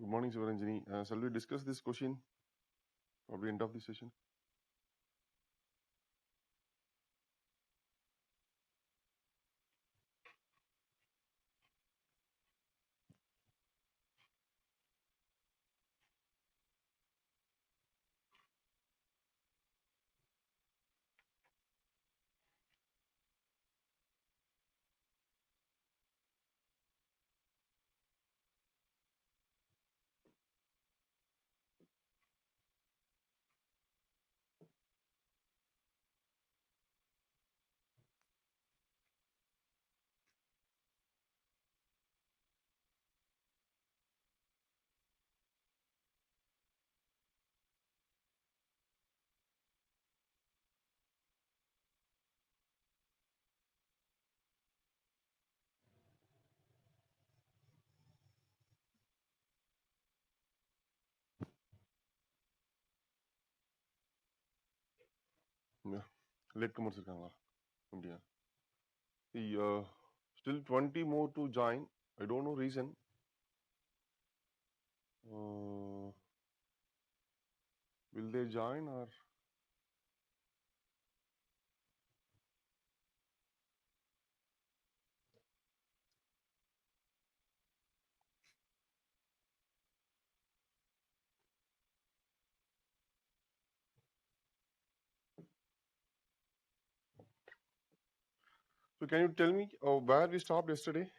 Good morning, Sivaranjani. Shall we discuss this question at the end of the session? Yeah. Latecomers irukanga. India. Still 20 more to join. I don't know reason. Will they join or? So can you tell me where we stopped yesterday?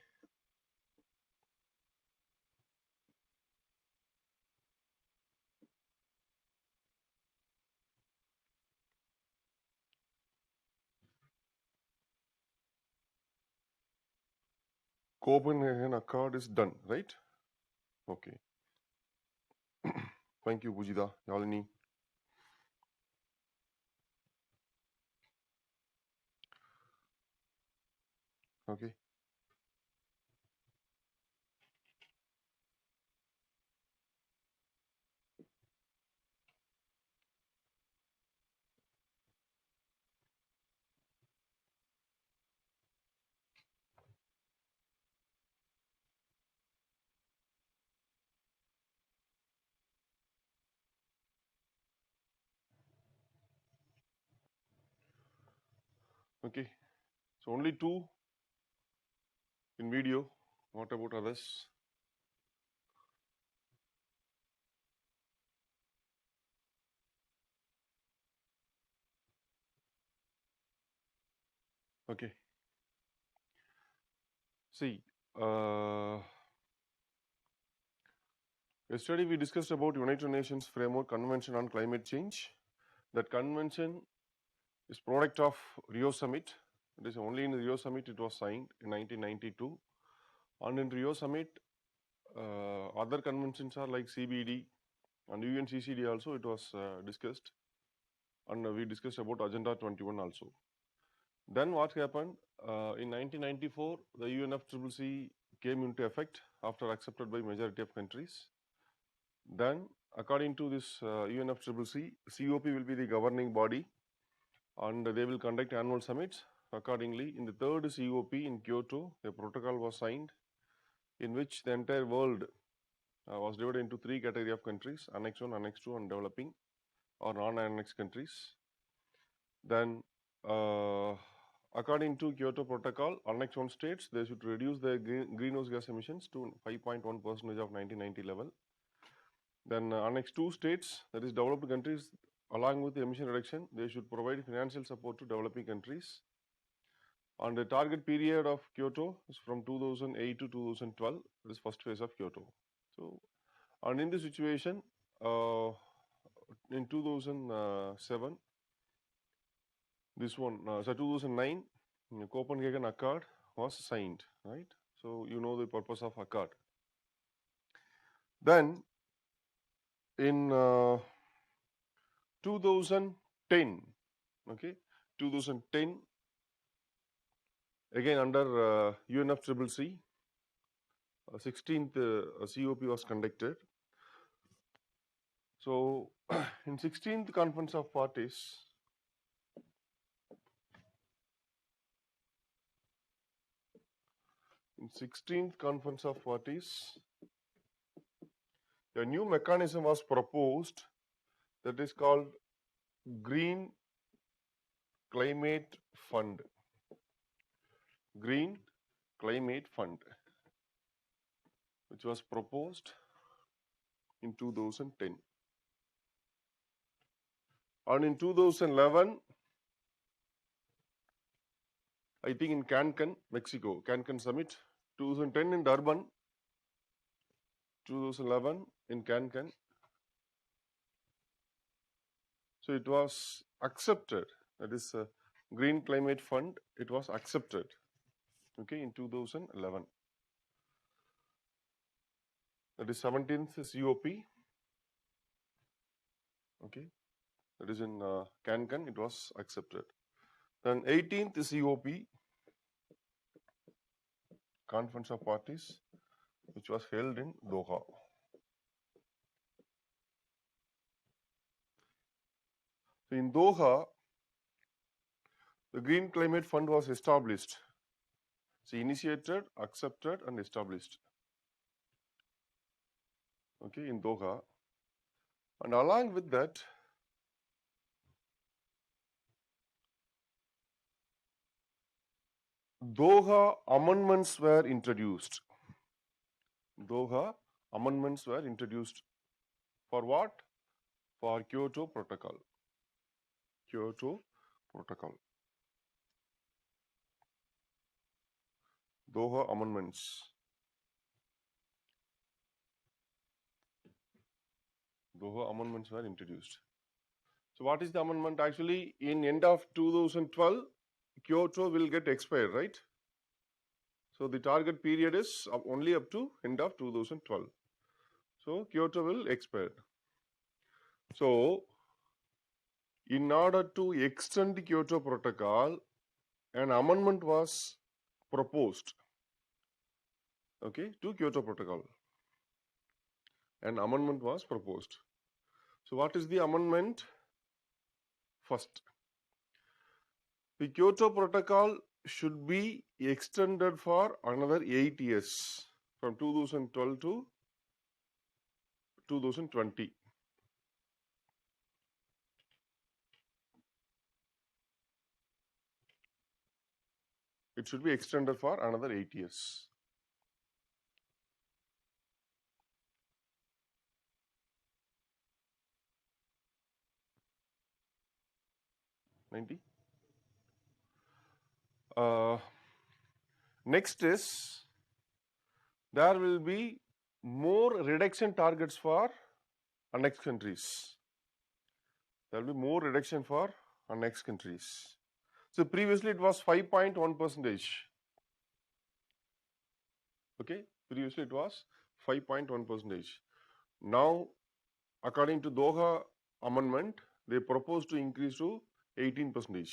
Copenhagen Accord is done, right? Okay. Thank you, Pujita, Yalini. Okay. Okay. So only two in video. What about others? Okay. See, yesterday we discussed about United Nations Framework Convention on Climate Change. That convention is product of Rio Summit. It is only in the Rio Summit it was signed in 1992. And in Rio Summit, other conventions are like CBD and UNCCD also it was discussed. And we discussed about Agenda 21 also. Then what happened? In 1994, the UNFCCC came into effect after accepted by majority of countries. Then, according to this UNFCCC, COP will be the governing body and they will conduct annual summits. Accordingly, in the third COP in Kyoto, a protocol was signed in which the entire world was divided into three categories of countries: Annex 1, Annex 2 and developing or non-annex countries. Then, according to Kyoto Protocol, Annex 1 states they should reduce their greenhouse gas emissions to 5.1% of 1990 level. Then Annex 2 states, that is developed countries, along with the emission reduction, they should provide financial support to developing countries. And the target period of Kyoto is from 2008 to 2012, that is first phase of Kyoto. So, and in this situation, in 2007, this one, so 2009, Copenhagen Accord was signed, right? So, you know the purpose of Accord. Then, in 2010, okay, 2010, again under UNFCCC, 16th COP was conducted. So, in 16th Conference of Parties, a new mechanism was proposed that is called Green Climate Fund. Green Climate Fund, which was proposed in 2010. And in 2011, I think in Cancun, Mexico, Cancun Summit, 2010 in Durban, 2011 in Cancun. So it was accepted, that is a Green Climate Fund, it was accepted, okay, in 2011. That is 17th COP, okay, that is in Cancun, it was accepted. Then 18th COP, Conference of Parties, which was held in Doha. So in Doha, the Green Climate Fund was established. So initiated, accepted, and established. Okay, in Doha. And along with that, Doha amendments were introduced. Doha amendments were introduced. For what? For Kyoto Protocol. Kyoto Protocol. Doha amendments. Doha amendments were introduced. So what is the amendment? Actually, in end of 2012, Kyoto will get expired, right? So the target period is only up to end of 2012. So Kyoto will expire. So in order to extend the Kyoto Protocol, an amendment was proposed, okay, to Kyoto Protocol. An amendment was proposed. So what is the amendment? First, the Kyoto Protocol should be extended for another 8 years, from 2012 to 2020. It should be extended for another 8 years. Next is, there will be more reduction targets for annexed countries. There will be more reduction for annexed countries. So previously it was 5.1%. Okay, previously it was 5.1%. Now, according to Doha amendment, they propose to increase to 18%.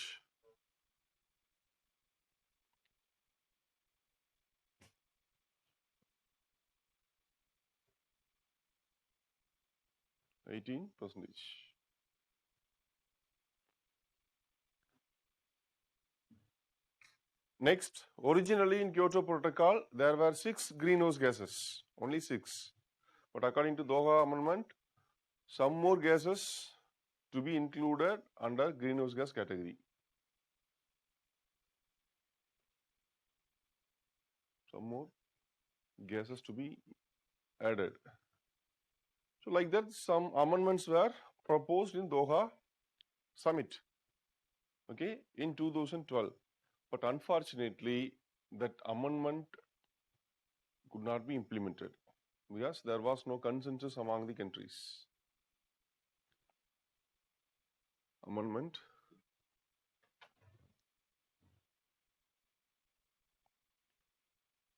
Next, originally in Kyoto Protocol, there were 6 greenhouse gases, only 6. But according to Doha amendment, some more gases to be included under greenhouse gas category. Some more gases to be added. So like that, some amendments were proposed in Doha summit, okay, in 2012. But unfortunately, that amendment could not be implemented because there was no consensus among the countries. Amendment.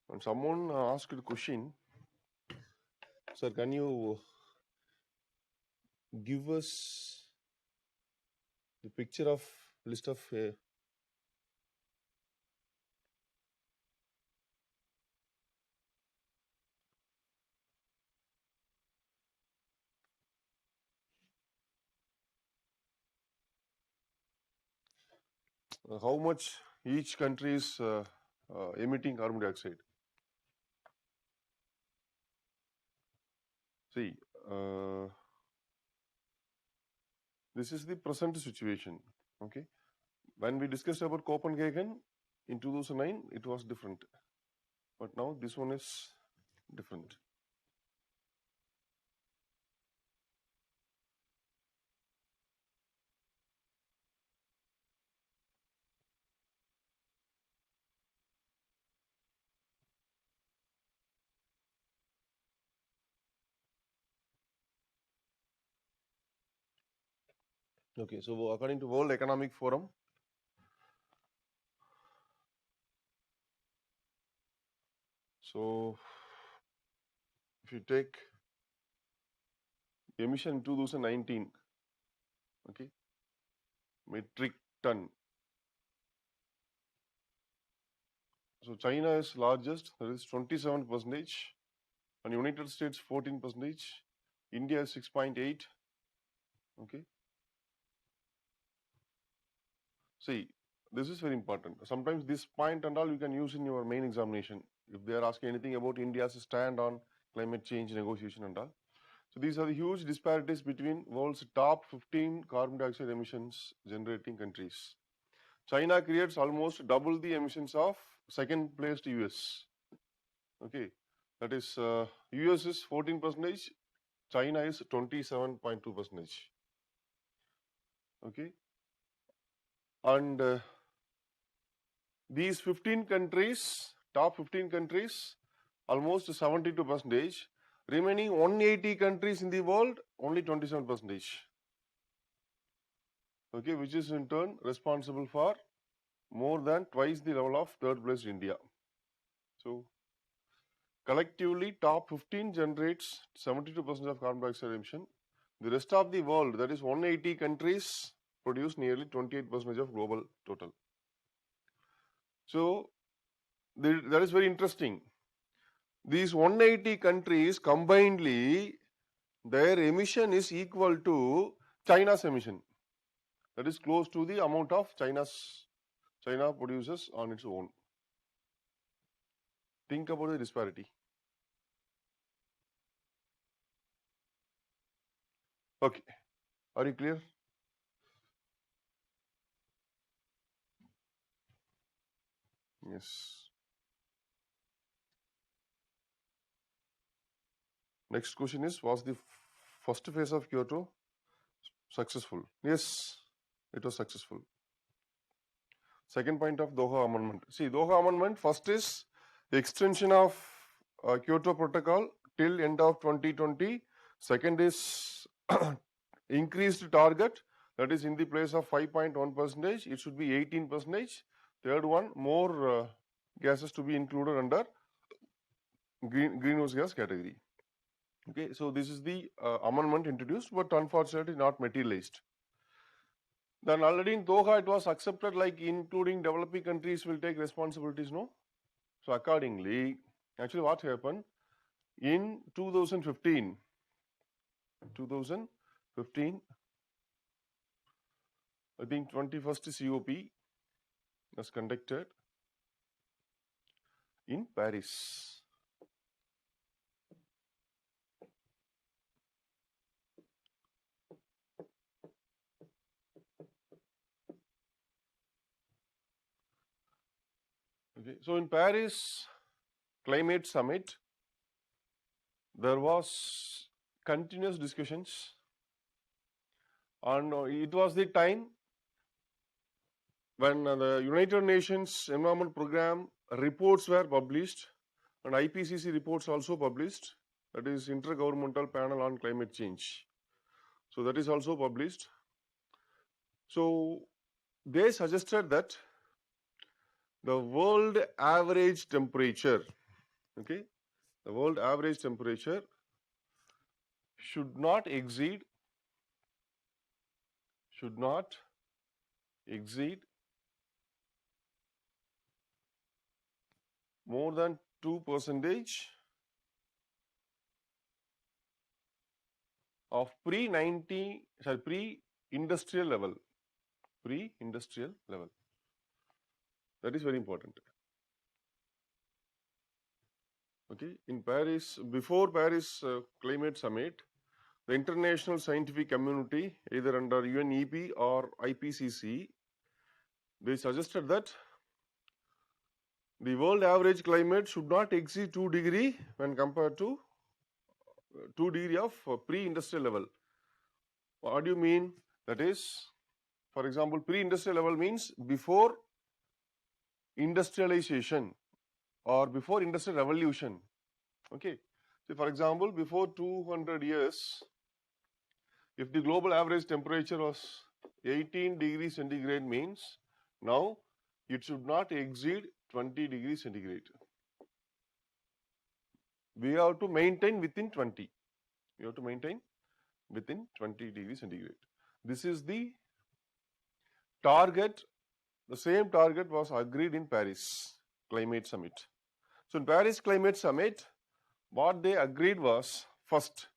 And someone asked a question, sir, can you give us the picture of list of how much each country is emitting carbon dioxide? See, uh, this is the present situation. Okay, when we discussed about Copenhagen in 2009, it was different, but now this one is different. Okay, so according to World Economic Forum, so if you take emission in 2019, okay, metric ton. So China is largest, that is 27%, and United States 14%, India is 6.8. Okay. See, this is very important. Sometimes this point and all you can use in your main examination if they are asking anything about India's stand on climate change negotiation and all. So these are the huge disparities between world's top 15 carbon dioxide emissions generating countries. China creates almost double the emissions of second placed US. Okay, that is US is 14%, China is 27.2%. Okay, and these 15 countries, top 15 countries, almost 72%. Remaining 180 countries in the world, only 27%. Okay, which is in turn responsible for more than twice the level of third place India. So collectively, top 15 generates 72% of carbon dioxide emission. The rest of the world, that is 180 countries, produce nearly 28% of global total. So that is very interesting. These 180 countries combinedly, their emission is equal to China's emission. That is close to the amount of China produces on its own. Think about the disparity. Okay, are you clear? Yes. Next question is, was the first phase of Kyoto successful? Yes, it was successful. Second point of Doha Amendment. See, Doha Amendment, first is the extension of Kyoto Protocol till end of 2020. Second is increased target, that is in the place of 5.1%, it should be 18%. Third one, more gases to be included under greenhouse gas category. Okay, so this is the amendment introduced, but unfortunately not materialized. Then already in Doha it was accepted, like including developing countries will take responsibilities, no? So accordingly, actually what happened in 2015, I think 21st COP was conducted in Paris. Okay, so in Paris Climate Summit, there was continuous discussions, and it was the time when the United Nations Environment Program reports were published and IPCC reports also published, that is Intergovernmental Panel on Climate Change. So that is also published. So they suggested that the world average temperature, okay, the world average temperature should not exceed more than 2% of pre-industrial level. Pre-industrial level. That is very important. Okay, in Paris, before Paris Climate Summit, the international scientific community, either under UNEP or IPCC, they suggested that the world average climate should not exceed 2 degree when compared to 2 degree of pre-industrial level. What do you mean? That is, for example, pre-industrial level means before industrialization or before industrial revolution. Okay. So, for example, before 200 years, if the global average temperature was 18 degrees centigrade means now it should not exceed 20 degrees centigrade. We have to maintain within 20. We have to maintain within 20 degrees centigrade. This is the target. The same target was agreed in Paris Climate Summit. So in Paris Climate Summit, what they agreed was, first,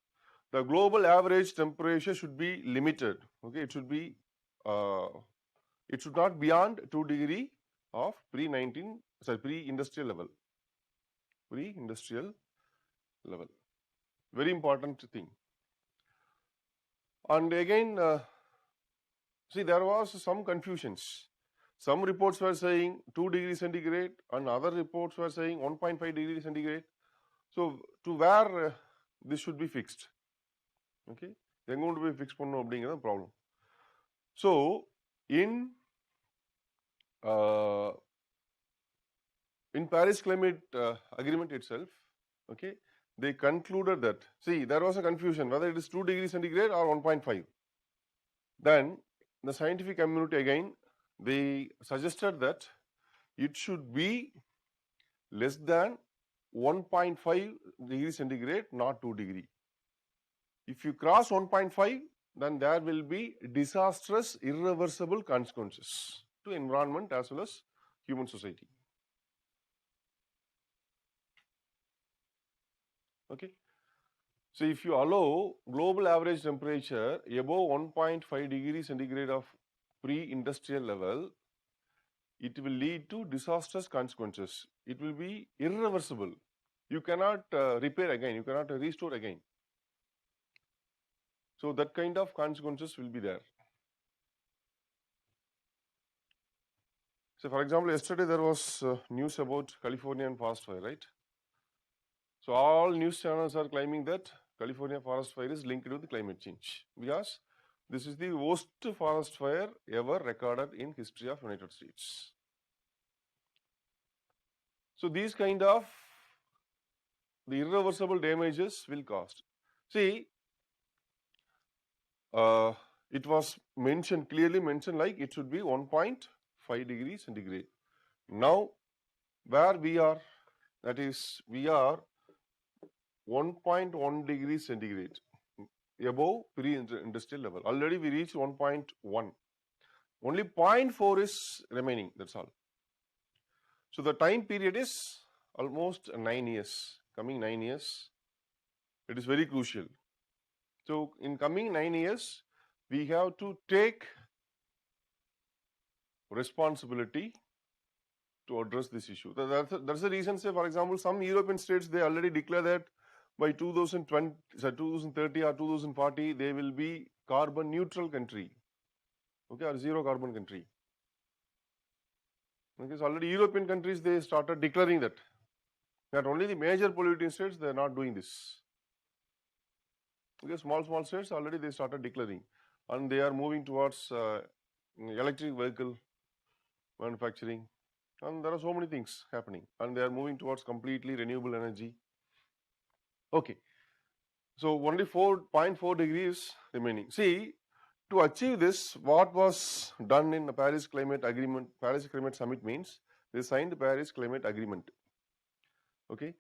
the global average temperature should be limited. Okay, it should be, it should not beyond 2 degree of pre-industrial level. Pre-industrial level. Very important thing. And again, see, there was some confusions. Some reports were saying 2 degrees centigrade and other reports were saying 1.5 degrees centigrade. So, to where this should be fixed? Okay, they are going to be fixed for no problem. So, in Paris Climate Agreement itself, okay, they concluded that, see, there was a confusion whether it is 2 degrees centigrade or 1.5. Then the scientific community again, they suggested that it should be less than 1.5 degrees centigrade, not 2 degree. If you cross 1.5, then there will be disastrous, irreversible consequences to environment as well as human society. Okay. So if you allow global average temperature above 1.5 degrees centigrade of pre-industrial level, it will lead to disastrous consequences. It will be irreversible. You cannot repair again, you cannot restore again. So that kind of consequences will be there. So for example, yesterday there was news about Californian forest fire, right? So all news channels are claiming that California forest fire is linked with climate change because this is the worst forest fire ever recorded in history of United States. So these kind of the irreversible damages will cause. See, it was mentioned, clearly mentioned, like it should be 1.5 degrees centigrade. Now, where we are, that is, we are 1.1 degrees centigrade above pre-industrial level. Already we reached 1.1. Only 0.4 is remaining, that's all. So the time period is almost 9 years, coming 9 years. It is very crucial. So in coming 9 years, we have to take responsibility to address this issue. That's the reason, say, for example, some European states, they already declare that by 2030 or 2040, they will be carbon neutral country, okay, or zero carbon country. Okay, so already European countries, they started declaring that. Not only the major polluting states, they are not doing this. Okay, small states already they started declaring, and they are moving towards electric vehicle manufacturing, and there are so many things happening, and they are moving towards completely renewable energy. Okay, so only 4.4 degrees remaining. See, to achieve this, what was done in the Paris Climate Agreement, Paris Climate Summit means they signed the Paris Climate Agreement. Okay,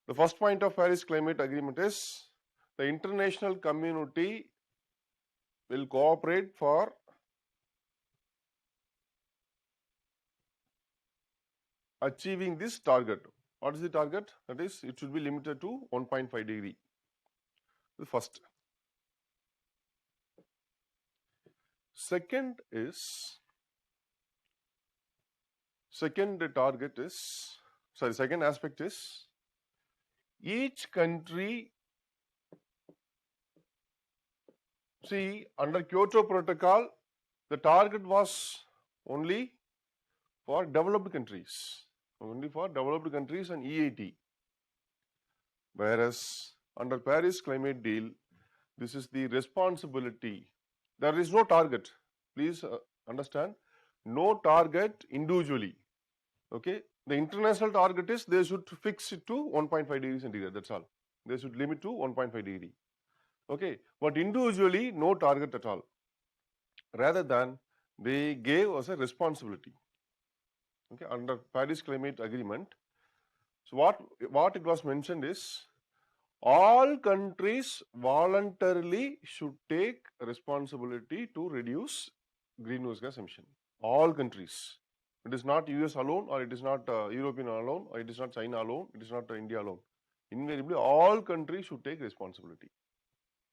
the first point of Paris Climate Agreement is the international community will cooperate for achieving this target. What is the target? That is, it should be limited to 1.5 degree. The first. Second aspect is each country See, under Kyoto Protocol, the target was only for developed countries, and EIT. Whereas under Paris Climate Deal, this is the responsibility. There is no target. Please understand, no target individually. Okay, the international target is they should fix it to 1.5 degrees centigrade. That's all. They should limit to 1.5 degree. Okay, but individually no target at all. Rather than they gave us a responsibility. Okay, under Paris Climate Agreement. So what it was mentioned is all countries voluntarily should take responsibility to reduce greenhouse gas emission. All countries. It is not US alone, or it is not European alone, or it is not China alone, it is not India alone. Invariably, all countries should take responsibility.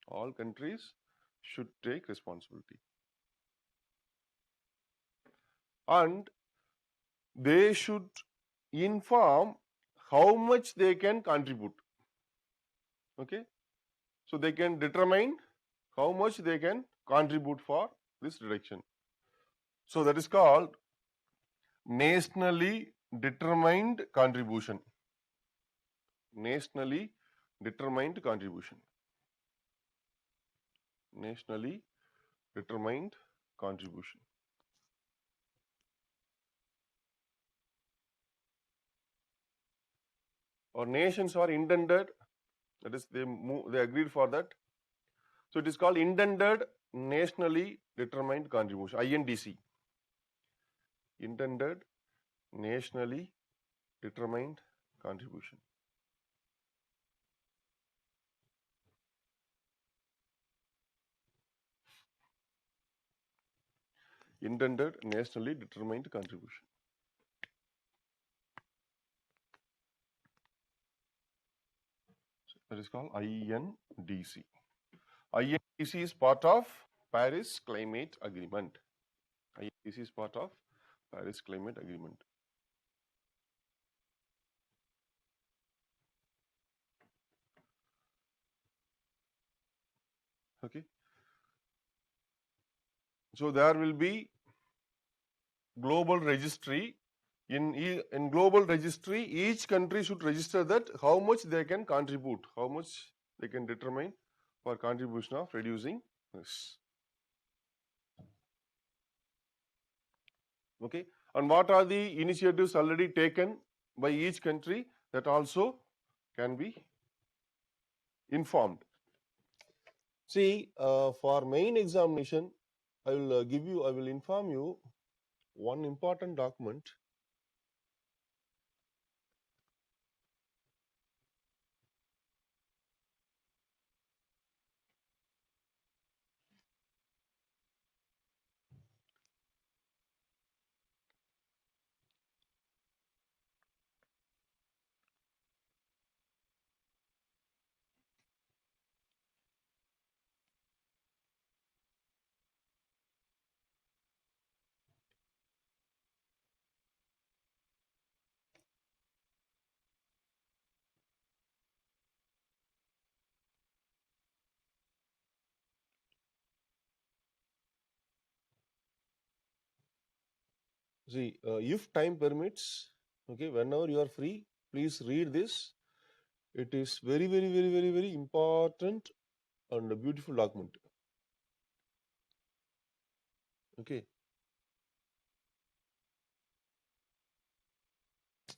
All countries should take responsibility. And they should inform how much they can contribute. Okay, so they can determine how much they can contribute for this reduction. So that is called nationally determined contribution. Nationally determined contribution. Nationally determined contribution. Or nations are intended, that is they agreed for that. So it is called intended nationally determined contribution, INDC. Intended nationally determined contribution. Intended nationally determined contribution. That is called INDC. INDC is part of Paris Climate Agreement. INDC is part of Paris Climate Agreement. Okay. So there will be global registry. In global registry, each country should register that how much they can contribute, how much they can determine for contribution of reducing this. Okay, and what are the initiatives already taken by each country, that also can be informed. See, for main examination, I will inform you one important document. See, if time permits, okay, whenever you are free, please read this. It is very, very, very, very, very important and a beautiful document. Okay.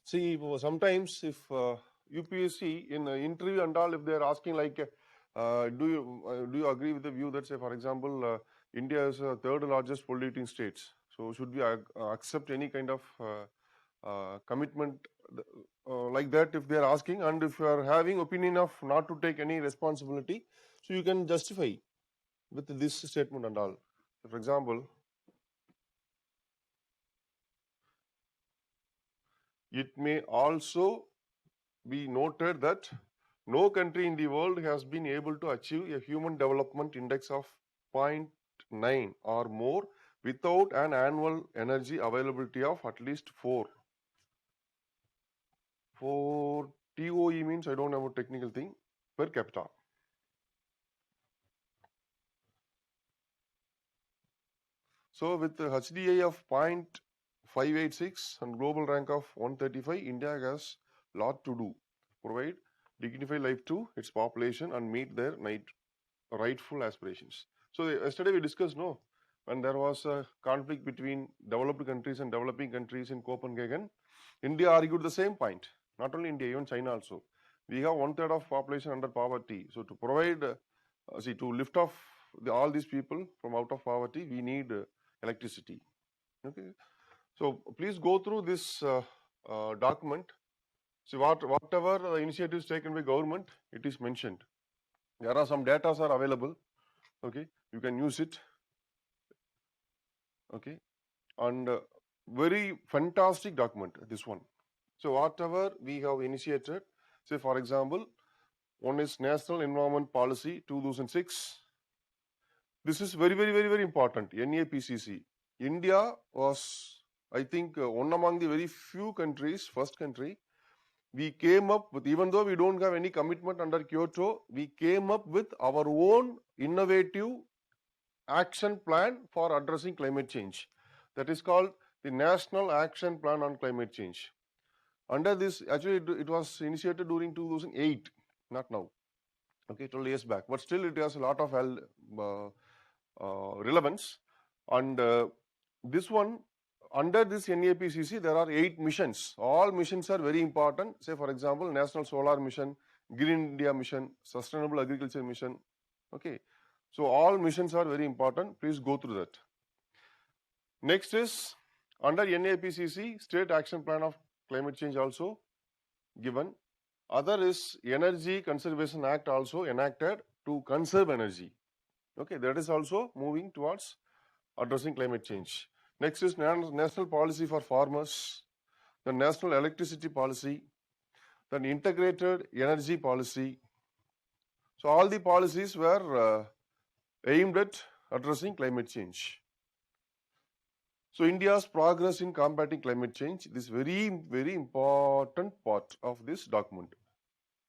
See, sometimes if UPSC in an interview and all, if they are asking like, do you agree with the view that, say, for example, India is the third largest polluting states, so should we accept any kind of commitment like that if they are asking, and if you are having opinion of not to take any responsibility, so you can justify with this statement and all. For example, it may also be noted that no country in the world has been able to achieve a human development index of 0.9 or more without an annual energy availability of at least 4. 4 TOE means, I don't have a technical thing, per capita. So with the HDI of 0.586 and global rank of 135, India has lot to do. Provide dignified life to its population and meet their rightful aspirations. So yesterday we discussed, no, when there was a conflict between developed countries and developing countries in Copenhagen, India argued the same point. Not only India, even China also. We have 1/3 of population under poverty. So to provide, to lift off all these people from out of poverty, we need electricity. Okay. So please go through this document. See whatever initiatives taken by government, it is mentioned. There are some data are available. Okay, you can use it. Okay, and very fantastic document, this one. So whatever we have initiated, say for example, one is National Environment Policy 2006. This is very important. NAPCC. India was, I think, one among the very few countries, first country, we came up with, even though we don't have any commitment under Kyoto, we came up with our own innovative action plan for addressing climate change. That is called the National Action Plan on Climate Change. Under this, actually it was initiated during 2008, not now. Okay, 12 years back, but still it has a lot of relevance. And this one, under this NAPCC, there are 8 missions. All missions are very important. Say for example, National Solar Mission, Green India Mission, Sustainable Agriculture Mission. Okay, so all missions are very important. Please go through that. Next is under NAPCC, State Action Plan of Climate Change also given. Other is Energy Conservation Act also enacted to conserve energy. Okay, that is also moving towards addressing climate change. Next is National Policy for Farmers, the National Electricity Policy, then Integrated Energy Policy. So all the policies were aimed at addressing climate change. So India's progress in combating climate change, this very important part of this document.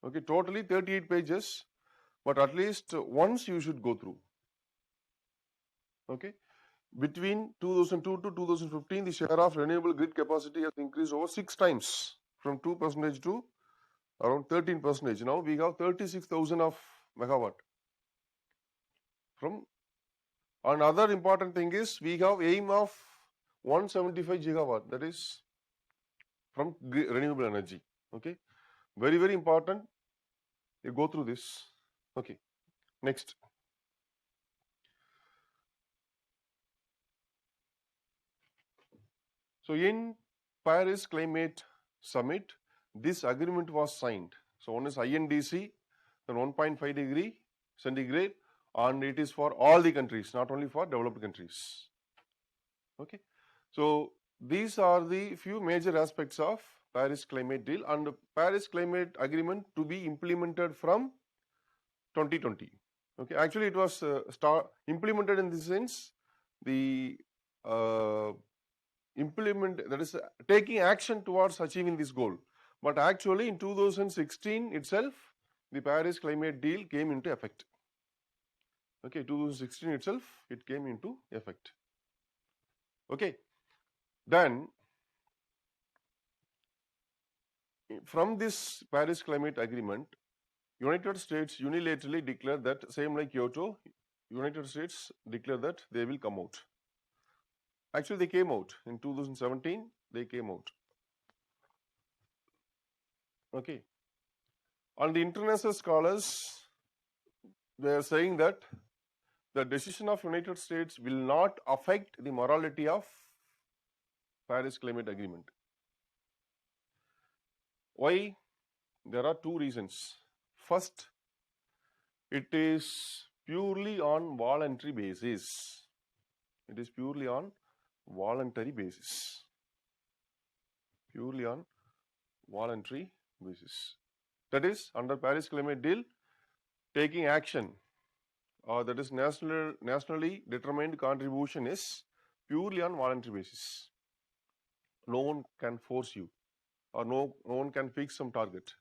Okay, totally 38 pages, but at least once you should go through. Okay, between 2002 to 2015, the share of renewable grid capacity has increased over 6 times, from 2% to around 13%. Now we have 36,000 of megawatt. Another important thing is we have aim of 175 gigawatt, that is from renewable energy. Okay, very important. You go through this. Okay, next. So in Paris Climate Summit, this agreement was signed. So one is INDC, then 1.5 degree centigrade, and it is for all the countries, not only for developed countries. Okay, so these are the few major aspects of Paris Climate Deal, and the Paris Climate Agreement to be implemented from 2020. Okay, actually it was implemented in the sense the that is taking action towards achieving this goal. But actually in 2016 itself, the Paris Climate Deal came into effect. Okay, 2016 itself, it came into effect. Okay, then from this Paris Climate Agreement, United States unilaterally declared that, same like Kyoto, United States declared that they will come out. Actually, they came out in 2017. They came out. Okay. And the international scholars, they are saying that the decision of United States will not affect the morality of Paris Climate Agreement. Why? There are 2 reasons. First, it is purely on voluntary basis. It is purely on voluntary basis. Purely on voluntary basis. That is, under Paris Climate Deal, taking action, or that is nationally determined contribution is purely on voluntary basis. No one can force you, or no one can fix some target.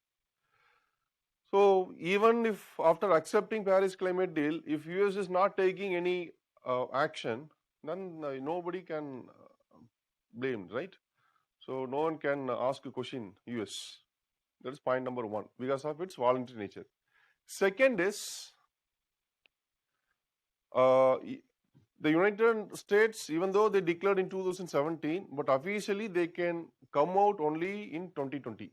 So even if after accepting Paris Climate Deal, if US is not taking any action, then nobody can blame, right? So no one can ask a question, US. That is point number one, because of its voluntary nature. Second is, the United States, even though they declared in 2017, but officially they can come out only in 2020,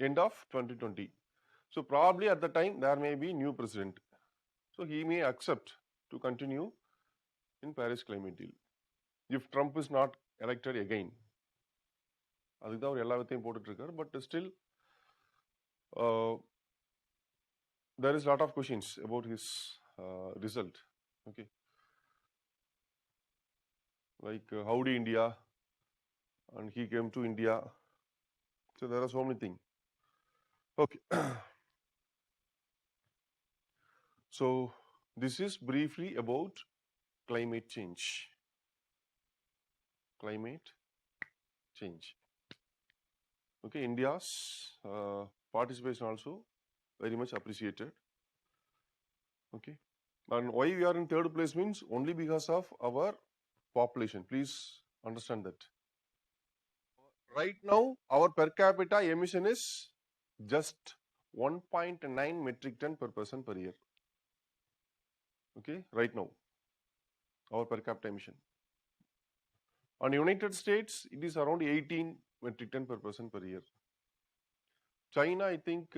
end of 2020. So probably at the time there may be new president. So he may accept to continue in Paris climate deal if Trump is not elected again. அதுதான் அவர் எல்லா வித்தையும் போட்டுட்டு இருக்காரு. But still, there is a lot of questions about his result. Okay, like howdy India, and he came to India. So there are so many things. Okay. So this is briefly about climate change. Climate change. Okay, India's participation also very much appreciated. Okay, and why we are in third place means only because of our population. Please understand that. Right now, our per capita emission is just 1.9 metric ton per person per year. Okay, right now, our per capita emission. On United States, it is around 18 metric ton per person per year. China, I think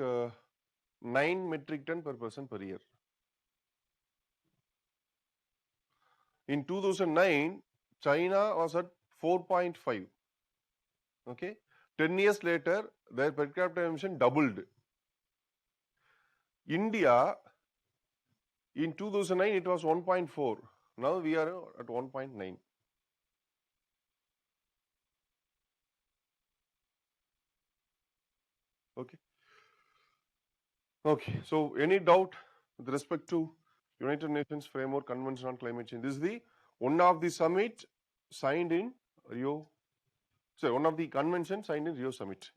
9 metric ton per person per year. In 2009, China was at 4.5. Okay, 10 years later, their per capita emission doubled. India, in 2009, it was 1.4. Now we are at 1.9. Okay. Okay. So, any doubt with respect to United Nations Framework Convention on Climate Change? This is the one of the summit signed in Rio. So, one of the convention signed in Rio summit.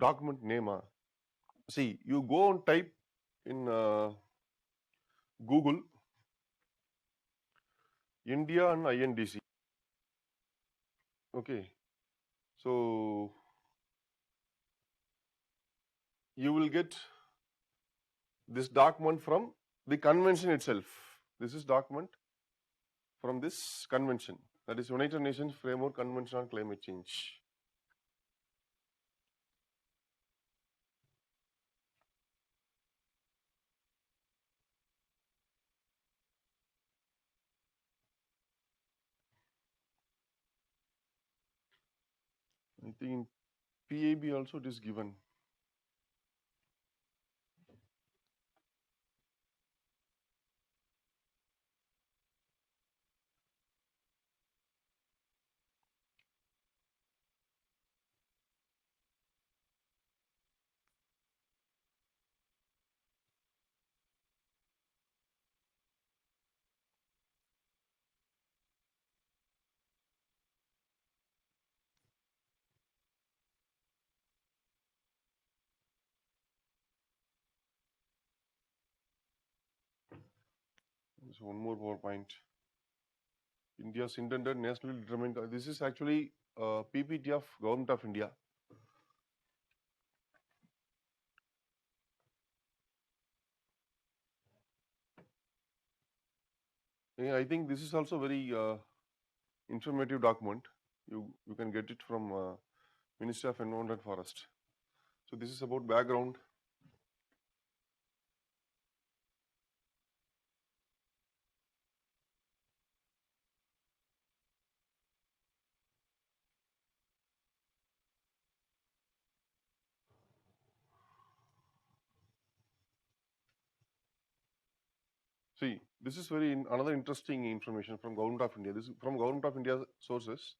Document name. See, you go and type in Google India and INDC. Okay. So, you will get this document from the convention itself. This is document from this convention, that is United Nations Framework Convention on Climate Change. I think in PAB also it is given. There's one more PowerPoint. India's intended nationally determined. This is actually PPT of Government of India. Yeah, I think this is also very informative document. You can get it from Ministry of Environment and Forest. So this is about background. See, this is very another interesting information from Government of India. This is from Government of India sources.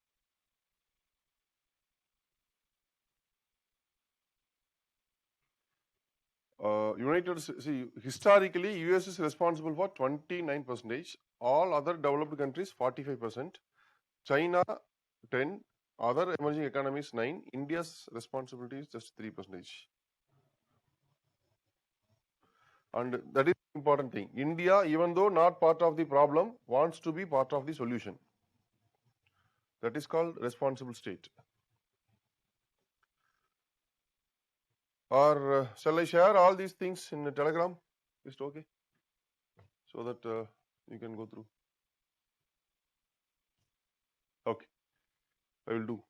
Historically, US is responsible for 29%. All other developed countries 45%. China 10. Other emerging economies 9. India's responsibility is just 3%. And that is important thing. India, even though not part of the problem, wants to be part of the solution. That is called responsible state. Or shall I share all these things in a Telegram? Is it okay? So that you can go through. Okay, I will do.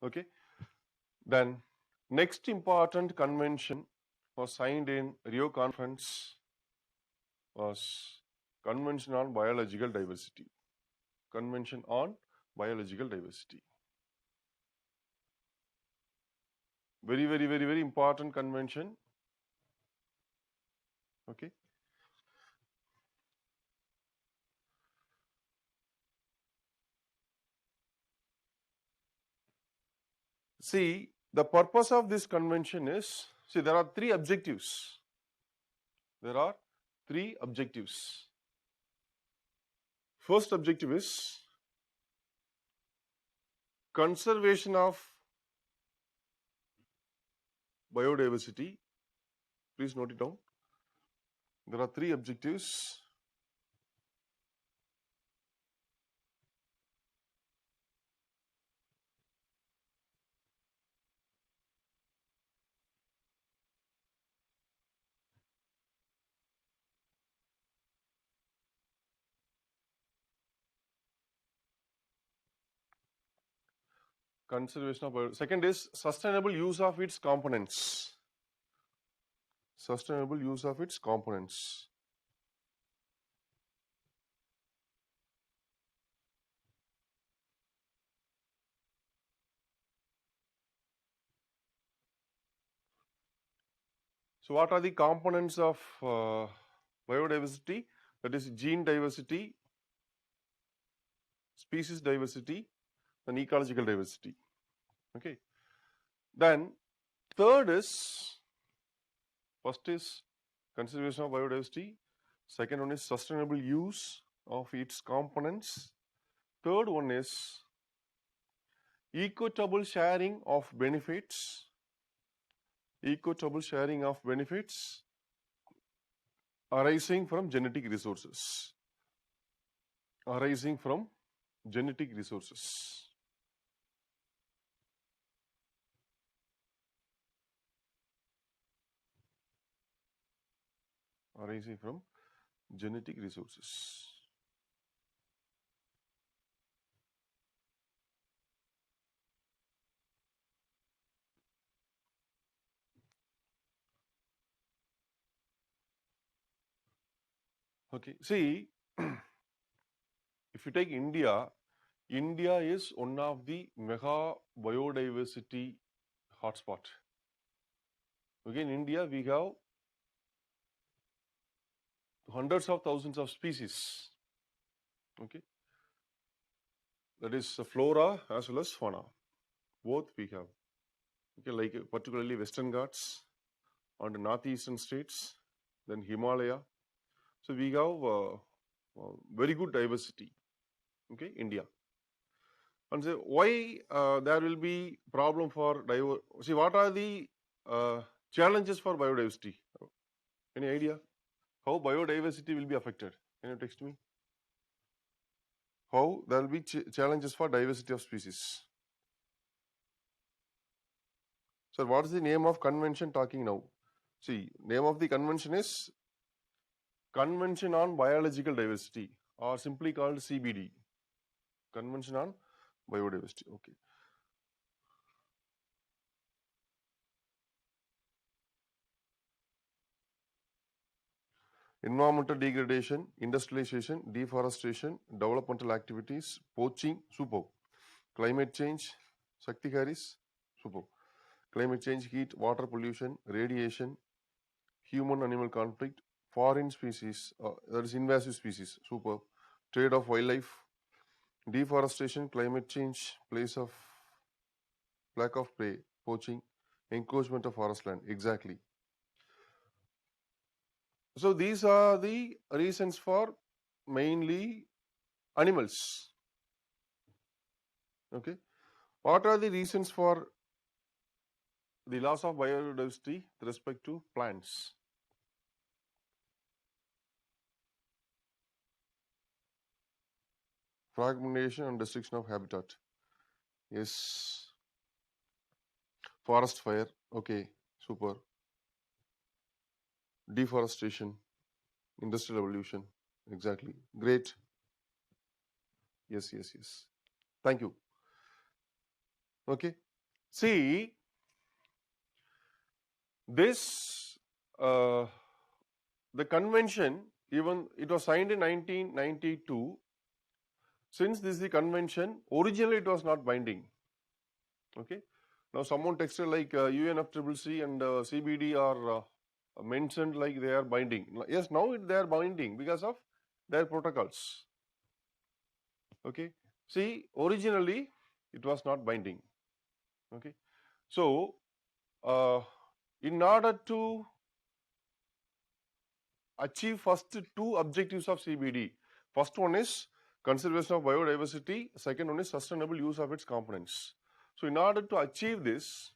Okay. Then next important convention was signed in Rio Conference was Convention on Biological Diversity. Convention on Biological Diversity. Very, very, very, very important convention. Okay. See, the purpose of this convention is, see, there are three objectives. There are three objectives. First objective is conservation of biodiversity. Please note it down. There are three objectives. Conservation of biodiversity. Second is sustainable use of its components. Sustainable use of its components. So what are the components of biodiversity? That is gene diversity, species diversity, and ecological diversity. Okay. Then third is, first is conservation of biodiversity. Second one is sustainable use of its components. Third one is equitable sharing of benefits. Equitable sharing of benefits arising from genetic resources. Arising from genetic resources. Arising from genetic resources. Okay, see, if you take India, India is one of the mega biodiversity hotspot. Okay, in India we have hundreds of thousands of species. Okay, that is flora as well as fauna. Both we have. Okay, like particularly Western Ghats and northeastern states, then Himalaya. So we have very good diversity. Okay, India. And so why there will be problem for diversity? See, what are the challenges for biodiversity? Any idea? How biodiversity will be affected? Can you text me? How there will be challenges for diversity of species? Sir, what is the name of convention talking now? See, name of the convention is Convention on Biological Diversity, or simply called CBD. Convention on Biodiversity. Okay. Environmental degradation, industrialization, deforestation, developmental activities, poaching, superb. Climate change, Shakti Harris, superb. Climate change, heat, water pollution, radiation, human-animal conflict, foreign species, that is invasive species, superb. Trade of wildlife, deforestation, climate change, lack of prey, poaching, encroachment of forest land. Exactly. So these are the reasons for mainly animals. Okay. What are the reasons for the loss of biodiversity with respect to plants? Fragmentation and destruction of habitat. Yes. Forest fire. Okay. Super. Deforestation. Industrial revolution. Exactly. Great. Yes, yes, yes. Thank you. Okay. See, this, the convention, even it was signed in 1992. Since this is the convention, originally it was not binding. Okay. Now someone texted like UNFCCC and CBD are mentioned like they are binding. Yes, now they are binding because of their protocols. Okay. See, originally it was not binding. Okay. So, in order to achieve first two objectives of CBD, first one is conservation of biodiversity, second one is sustainable use of its components. So, in order to achieve this,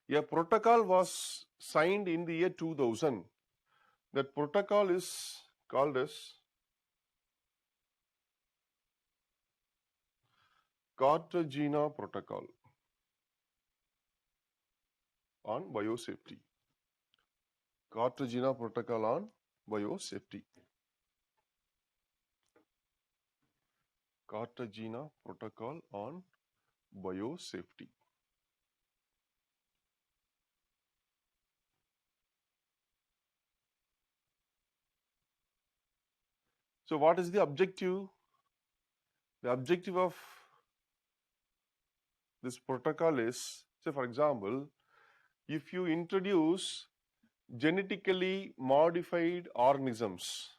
a protocol was signed in the year 2000. That protocol is called as Cartagena Protocol on biosafety. Cartagena Protocol on biosafety. Cartagena Protocol on biosafety. So what is the objective? The objective of this protocol is, say for example, if you introduce genetically modified organisms,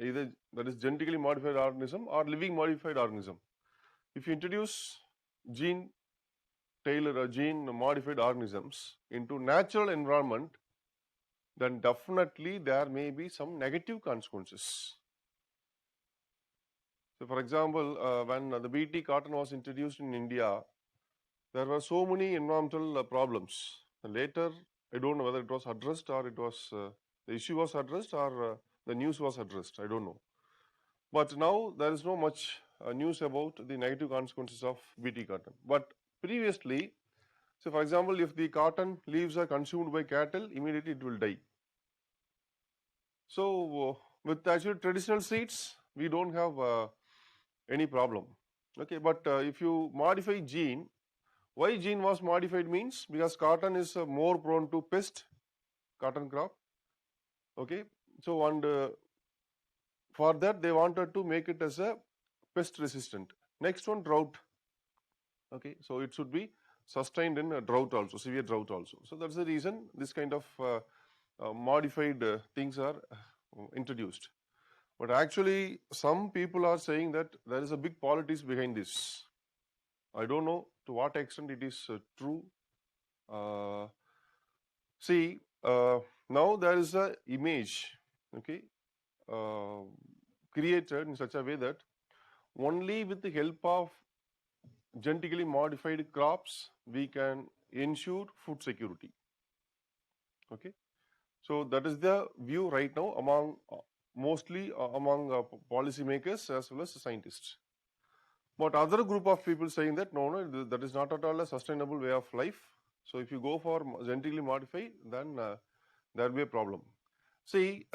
either that is genetically modified organism or living modified organism, if you introduce gene tailor or gene modified organisms into natural environment, then definitely there may be some negative consequences. So for example, when the BT cotton was introduced in India, there were so many environmental problems. Later, I don't know whether it was addressed or it was the issue was addressed or the news was addressed. I don't know. But now there is no much news about the negative consequences of BT cotton. But previously, so for example, if the cotton leaves are consumed by cattle, immediately it will die. So with actually traditional seeds, we don't have any problem. Okay, but if you modify gene, why gene was modified means because cotton is more prone to pest, cotton crop. Okay, so and for that they wanted to make it as a pest resistant. Next one, drought. Okay, so it should be sustained in a drought also, severe drought also. So that's the reason this kind of modified things are introduced. But actually, some people are saying that there is a big politics behind this. I don't know to what extent it is true. See, now there is a image, okay, uh, created in such a way that only with the help of genetically modified crops we can ensure food security. Okay, so that is the view right now among mostly among policymakers as well as scientists. But other group of people saying that no, that is not at all a sustainable way of life. So if you go for genetically modified, then there will be a problem. See,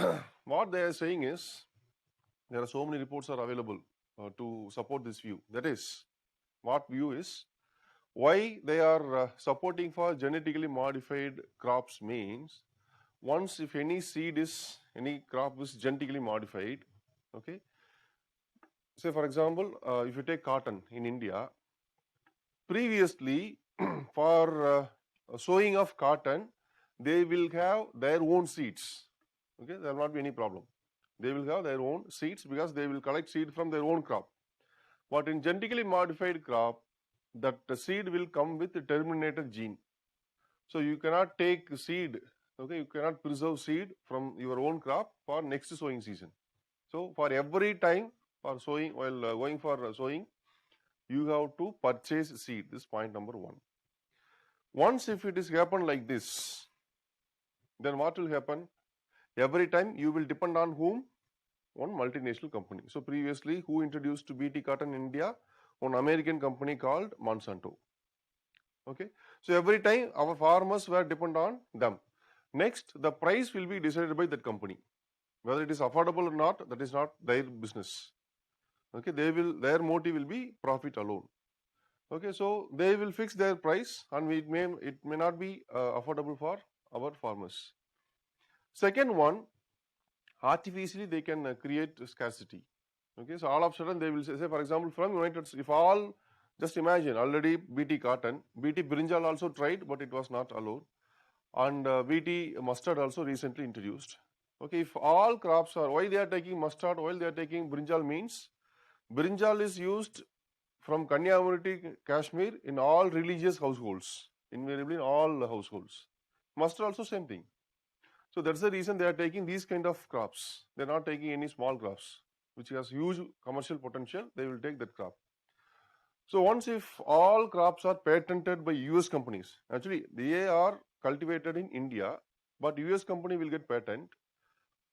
what they are saying is there are so many reports are available to support this view. That is, what view is why they are supporting for genetically modified crops means once if any crop is genetically modified, okay. Say for example, if you take cotton in India, previously for sowing of cotton, they will have their own seeds. Okay, there will not be any problem. They will have their own seeds because they will collect seed from their own crop. But in genetically modified crop, that the seed will come with the terminator gene. So you cannot take seed, okay, you cannot preserve seed from your own crop for next sowing season. So for every time for sowing, while going for sowing, you have to purchase seed. This is point number one. Once if it is happen like this, then what will happen? Every time you will depend on whom? One multinational company. So previously, who introduced BT cotton in India? One American company called Monsanto. Okay. So every time our farmers were depend on them. Next, the price will be decided by that company. Whether it is affordable or not, that is not their business. Okay, their motive will be profit alone. Okay, so they will fix their price, and it may not be affordable for our farmers. Second one, artificially they can create scarcity. Okay, so all of a sudden they will say for example, from United States, if all, just imagine, already BT cotton, BT brinjal also tried, but it was not allowed, and BT mustard also recently introduced. Okay, if all crops are, why they are taking mustard, why they are taking brinjal means, brinjal is used from Kanyakumari, Kashmir in all religious households, invariably in all households. Mustard also same thing. So that's the reason they are taking these kind of crops. They are not taking any small crops, which has huge commercial potential. They will take that crop. So once if all crops are patented by US companies, actually they are cultivated in India, but US company will get patent,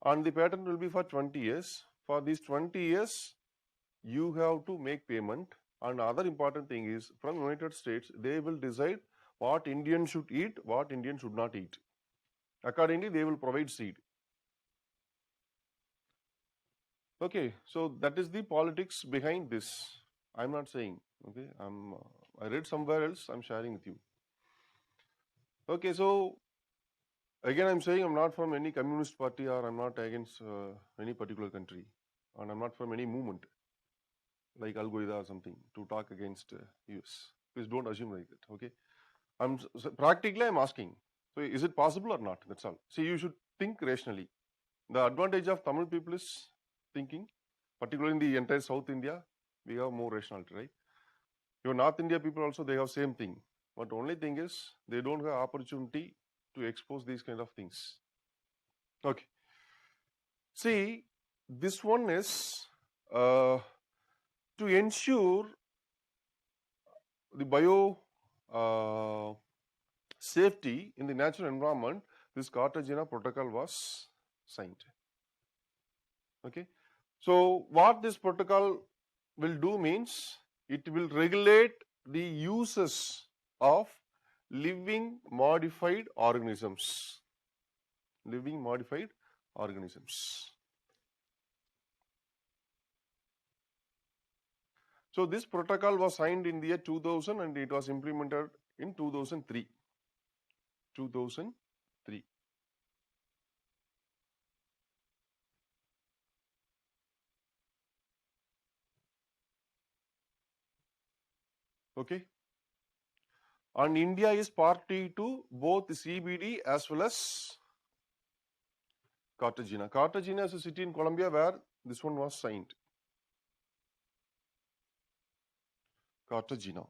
and the patent will be for 20 years. For these 20 years, you have to make payment. And other important thing is, from United States, they will decide what Indian should eat, what Indian should not eat. Accordingly, they will provide seed. Okay, so that is the politics behind this. I'm not saying, okay, I read somewhere else, I'm sharing with you. Okay, so again, I'm saying I'm not from any communist party, or I'm not against any particular country, and I'm not from any movement like Al Qaeda or something to talk against US. Please don't assume like that. Okay, practically I'm asking. So is it possible or not? That's all. See, you should think rationally. The advantage of Tamil people is thinking, particularly in the entire South India, we have more rationality, right? Your North India people also, they have same thing. But only thing is, they don't have opportunity to expose these kind of things. Okay. See, this one is to ensure the bio safety in the natural environment, this Cartagena protocol was signed. Okay. So what this protocol will do means, it will regulate the uses of living modified organisms. Living modified organisms. So this protocol was signed in the year 2000 and it was implemented in 2003. 2003. Okay. And India is party to both CBD as well as Cartagena. Cartagena is a city in Colombia where this one was signed. Cartagena.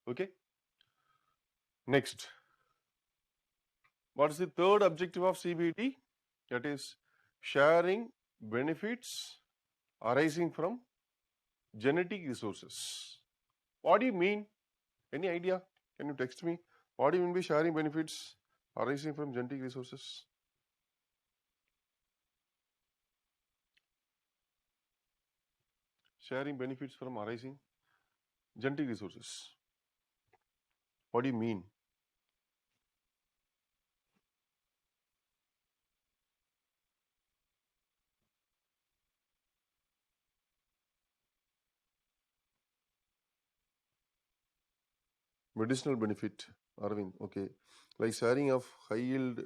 Okay. Next. What is the third objective of CBD? That is sharing benefits arising from genetic resources. What do you mean? Any idea? Can you text me? What do you mean by sharing benefits arising from genetic resources? Sharing benefits from arising genetic resources. What do you mean? Medicinal benefit, Arvind. Okay. Like sharing of high yield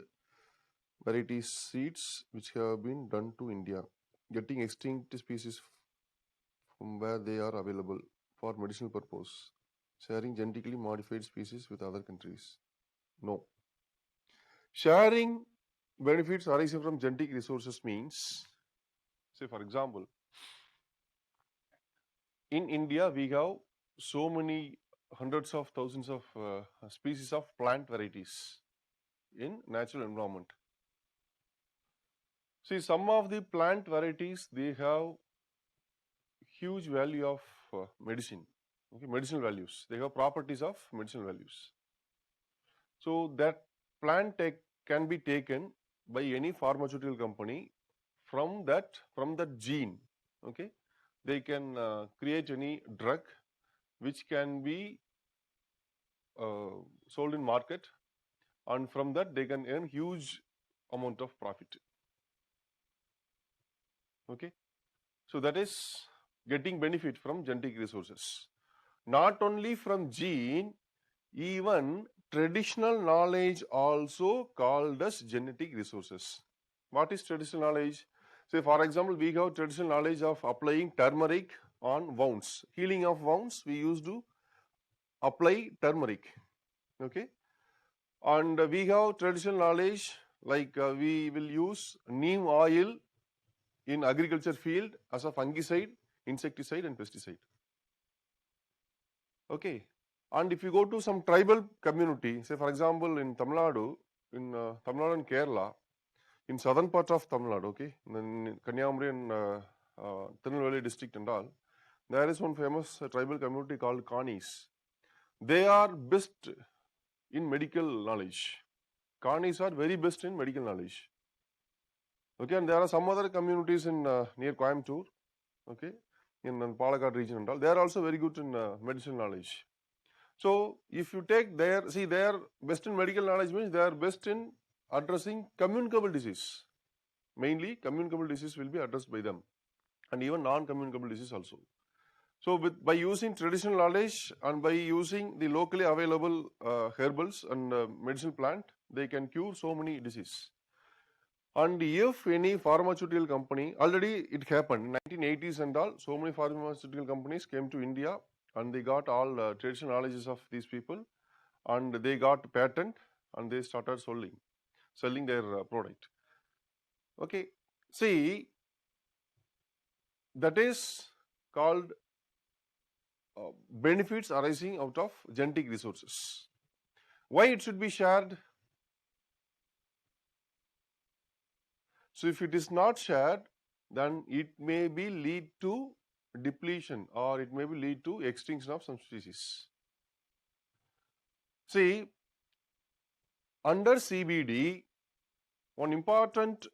variety seeds which have been done to India, getting extinct species from where they are available for medicinal purpose, sharing genetically modified species with other countries. No. Sharing benefits arising from genetic resources means, say for example, in India we have so many hundreds of thousands of species of plant varieties in natural environment. See, some of the plant varieties, they have huge value of medicine, okay, medicinal values. They have properties of medicinal values. So that can be taken by any pharmaceutical company from that gene. Okay, they can create any drug which can be uh, sold in market, and from that they can earn huge amount of profit. Okay, so that is getting benefit from genetic resources. Not only from gene, even traditional knowledge also called as genetic resources. What is traditional knowledge? Say for example, we have traditional knowledge of applying turmeric on wounds. Healing of wounds, we used to apply turmeric. Okay, and we have traditional knowledge like we will use neem oil in agriculture field as a fungicide, insecticide and pesticide. Okay, and if you go to some tribal community, say for example in Tamil Nadu, Tamil Nadu and Kerala, in southern part of Tamil Nadu, okay, in Kanyakumari and Tirunelveli district and all, there is one famous tribal community called Kanis. They are best in medical knowledge. Kanis are very best in medical knowledge. Okay, and there are some other communities in near Coimbatore, okay, in Palakkad region and all. They are also very good in medical knowledge. So if you take their, see, they are best in medical knowledge means they are best in addressing communicable disease. Mainly communicable disease will be addressed by them, and even non-communicable disease also. So by using traditional knowledge and by using the locally available herbals and medicinal plant, they can cure so many diseases. And if any pharmaceutical company, already it happened in 1980s and all, so many pharmaceutical companies came to India and they got all traditional knowledges of these people, and they got patent and they started selling their product. Okay, see, that is called benefits arising out of genetic resources. Why it should be shared? So if it is not shared, then it may be lead to depletion, or it may be lead to extinction of some species. See, under CBD, one important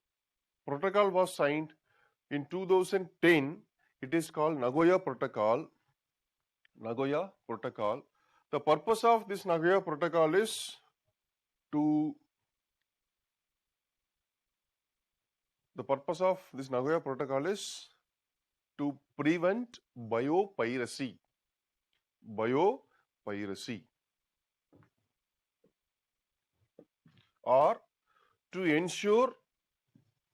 protocol was signed in 2010. It is called Nagoya Protocol. Nagoya Protocol. The purpose of this Nagoya Protocol is to prevent biopiracy. Biopiracy, or to ensure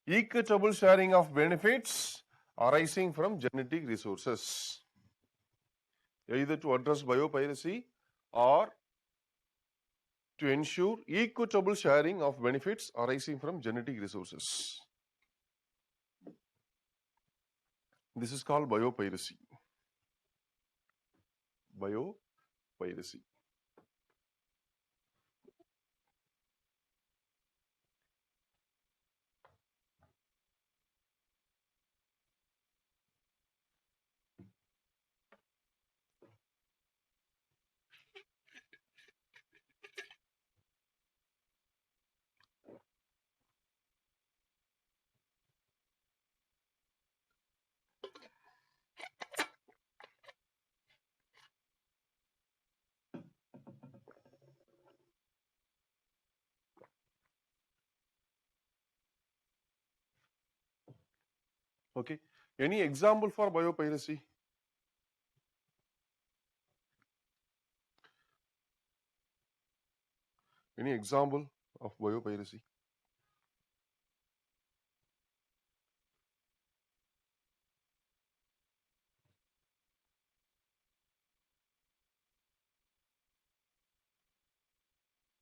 equitable sharing of benefits arising from genetic resources, either to address biopiracy or to ensure equitable sharing of benefits arising from genetic resources. This is called biopiracy. Biopiracy. Okay. Any example for biopiracy? Any example of biopiracy?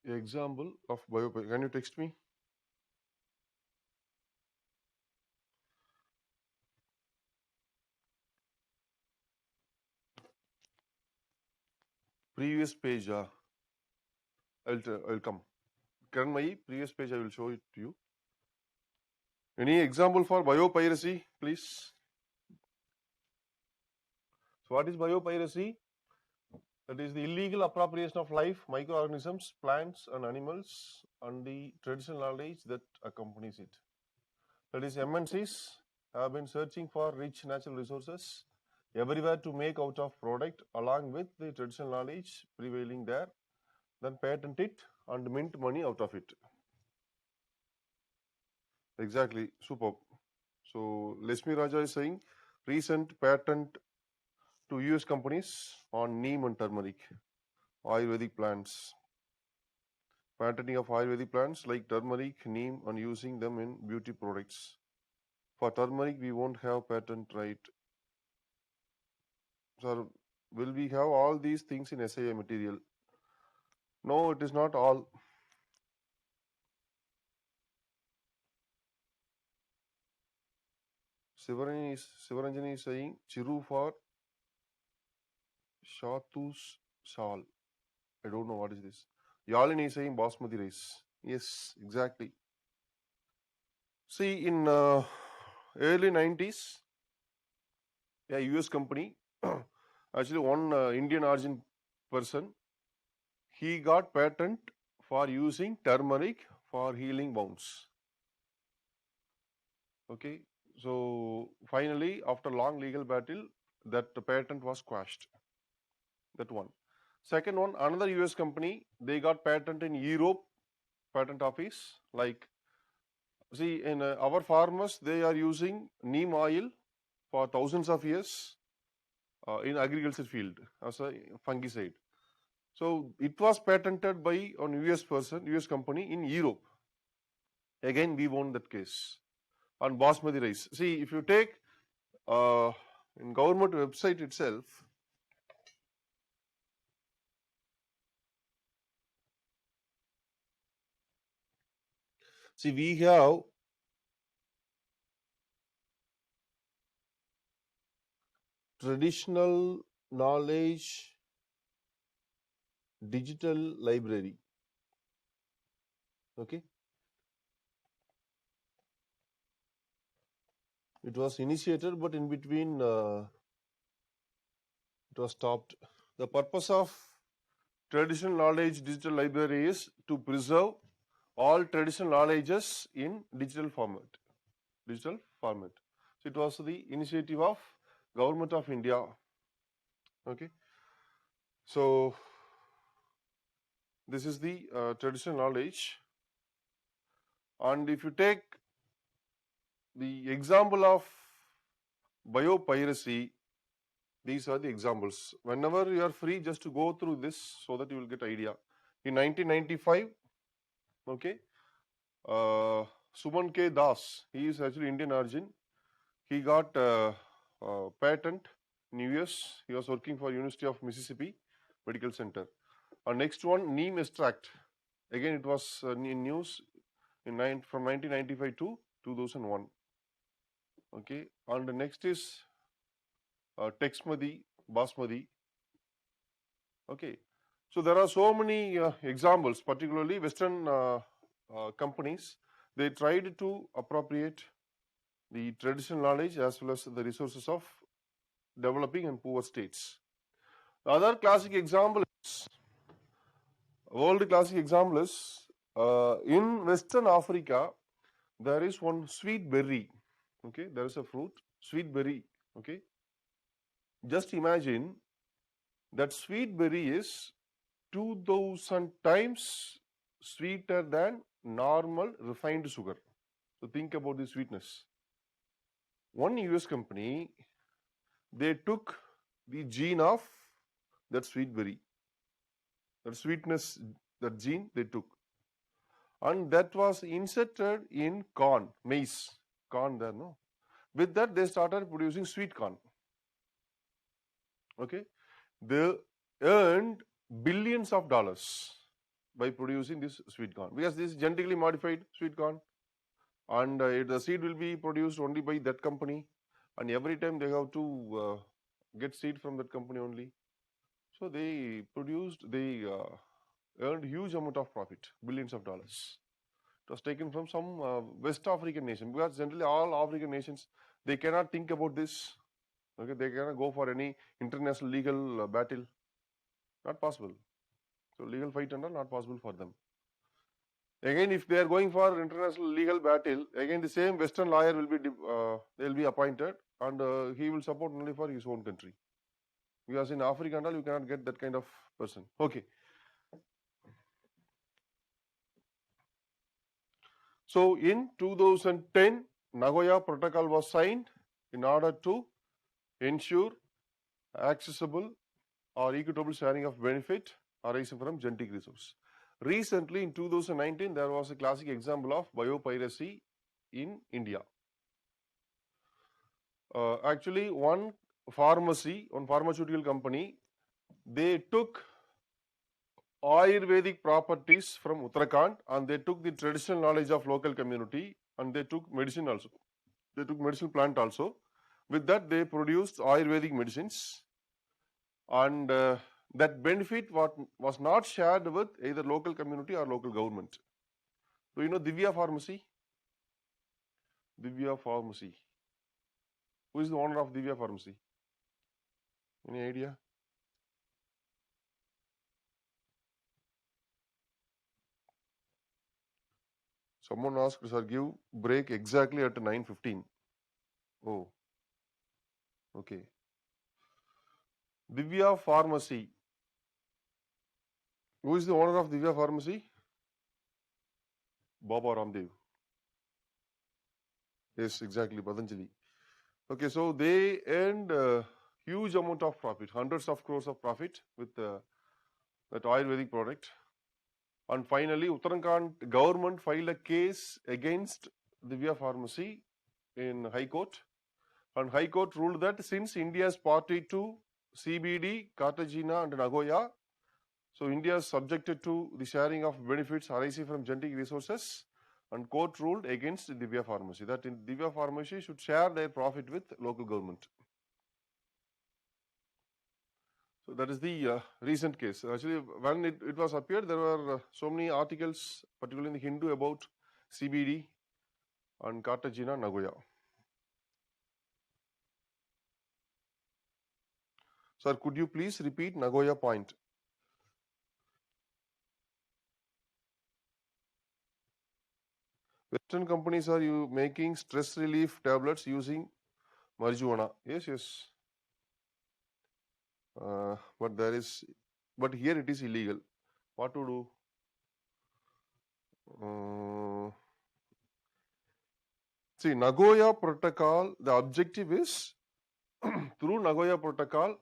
Example of biopiracy. Can you text me? Previous page, I'll come. Karan, previous page I will show it to you. Any example for biopiracy, please? So what is biopiracy? That is the illegal appropriation of life, microorganisms, plants and animals, and the traditional knowledge that accompanies it. That is, MNCs have been searching for rich natural resources everywhere to make out of product along with the traditional knowledge prevailing there, then patent it and mint money out of it. Exactly, superb. So Lesmi Raja is saying recent patent to US companies on neem and turmeric, Ayurvedic plants. Patenting of Ayurvedic plants like turmeric, neem, and using them in beauty products. For turmeric, we won't have patent, right? Sir, will we have all these things in SIA material? No, it is not all. Sivaranjani is saying Chiru for Shatus Shal. I don't know what is this. Yalini is saying Basmati rice. Yes, exactly. See, in early 90s, a US company, actually one Indian origin person, he got patent for using turmeric for healing wounds. Okay, so finally, after long legal battle, that patent was quashed. That one. Second one, another US company, they got patent in Europe, patent office. Like, see, in our farmers, they are using neem oil for thousands of years in agriculture field as a fungicide. So it was patented by an US person, US company in Europe. Again, we won that case on basmati rice. See, if you take in government website itself, see, we have traditional knowledge digital library. Okay, it was initiated, but in between it was stopped. The purpose of traditional knowledge digital library is to preserve all traditional knowledges in digital format. Digital format. So it was the initiative of Government of India. Okay. So this is the traditional knowledge. And if you take the example of biopiracy, these are the examples. Whenever you are free, just to go through this so that you will get idea. In 1995, okay, Suman K. Das, he is actually Indian origin. He got patent in US. He was working for University of Mississippi Medical Center. Next one, neem extract. Again, it was in news from 1995 to 2001. Okay, and the next is Texmadi, Basmati. Okay, so there are so many examples, particularly Western companies. They tried to appropriate the traditional knowledge as well as the resources of developing and poor states. The other classic example is, world classic example is in Western Africa, there is one sweet berry. Okay, there is a fruit, sweet berry. Okay, just imagine that sweet berry is 2000 times sweeter than normal refined sugar. So think about the sweetness. One US company, they took the gene of that sweet berry, that sweetness, that gene they took, and that was inserted in corn, maize, corn there, no? With that, they started producing sweet corn. Okay, they earned billions of dollars by producing this sweet corn, because this is genetically modified sweet corn, and the seed will be produced only by that company, and every time they have to get seed from that company only. So they earned huge amount of profit, billions of dollars. It was taken from some West African nation, because generally all African nations, they cannot think about this. Okay, they cannot go for any international legal battle. Not possible. So legal fight and all not possible for them. Again, if they are going for international legal battle, again the same Western lawyer will be they will be appointed, and he will support only for his own country. Because in Africa and all, you cannot get that kind of person. Okay. So in 2010, Nagoya Protocol was signed in order to ensure accessible or equitable sharing of benefit arising from genetic resource. Recently, in 2019, there was a classic example of biopiracy in India. Actually, one pharmaceutical company, they took Ayurvedic properties from Uttarakhand, and they took the traditional knowledge of local community, and they took medicine also. They took medicinal plant also. With that, they produced Ayurvedic medicines, and that benefit was not shared with either local community or local government. Do you know Divya Pharmacy? Divya Pharmacy. Who is the owner of Divya Pharmacy? Any idea? Someone asked, sir, give break exactly at 9:15. Oh, okay. Divya Pharmacy. Who is the owner of Divya Pharmacy? Baba Ramdev. Yes, exactly, Patanjali. Okay, so they earned a huge amount of profit, hundreds of crores of profit with that Ayurvedic product. And finally, Uttarakhand government filed a case against Divya Pharmacy in High Court. And High Court ruled that since India is party to CBD, Cartagena and Nagoya, so India is subjected to the sharing of benefits arising from genetic resources, and court ruled against Divya Pharmacy, that in Divya Pharmacy should share their profit with local government. So that is the recent case. Actually, when it was appeared, there were so many articles, particularly in the Hindu, about CBD and Cartagena, Nagoya. Sir, could you please repeat Nagoya point? Western companies are you making stress relief tablets using marijuana? Yes, yes. But here it is illegal. What to do? See, Nagoya Protocol, the objective is through Nagoya Protocol,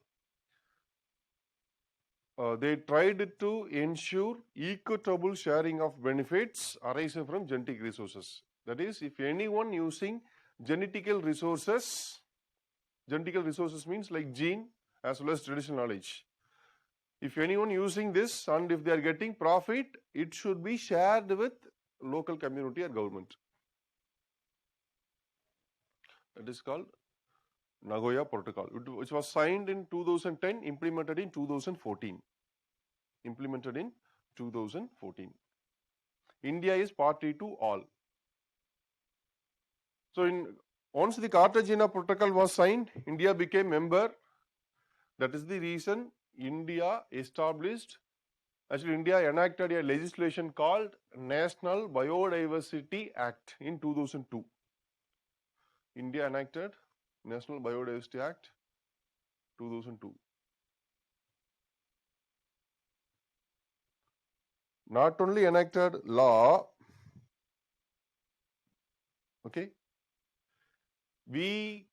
they tried to ensure equitable sharing of benefits arising from genetic resources. That is, if anyone using genetical resources means like gene as well as traditional knowledge. If anyone using this and if they are getting profit, it should be shared with local community or government. That is called Nagoya Protocol, which was signed in 2010, implemented in 2014. Implemented in 2014. India is party to all. So once the Cartagena Protocol was signed, India became member. That is the reason India enacted a legislation called National Biodiversity Act in 2002. India enacted National Biodiversity Act 2002. Not only enacted law, okay, we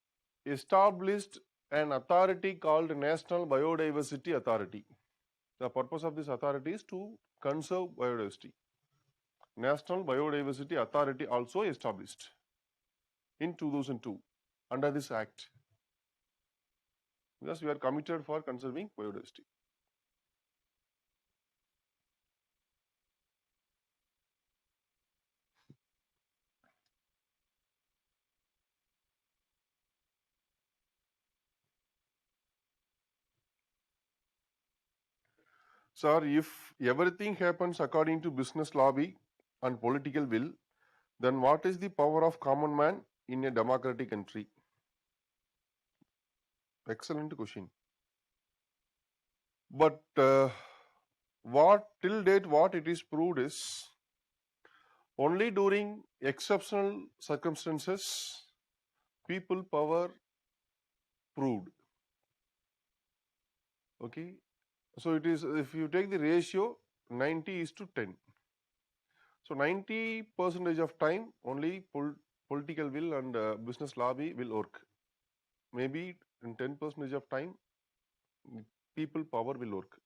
established an authority called National Biodiversity Authority. The purpose of this authority is to conserve biodiversity. National Biodiversity Authority also established in 2002 under this act, because we are committed for conserving biodiversity. Sir, if everything happens according to business lobby and political will, then what is the power of common man in a democratic country? Excellent question. But what till date, what it is proved is only during exceptional circumstances, people power proved. Okay, so it is if you take the ratio 90 is to 10. So 90% of time only political will and business lobby will work. Maybe in 10% of time people power will work.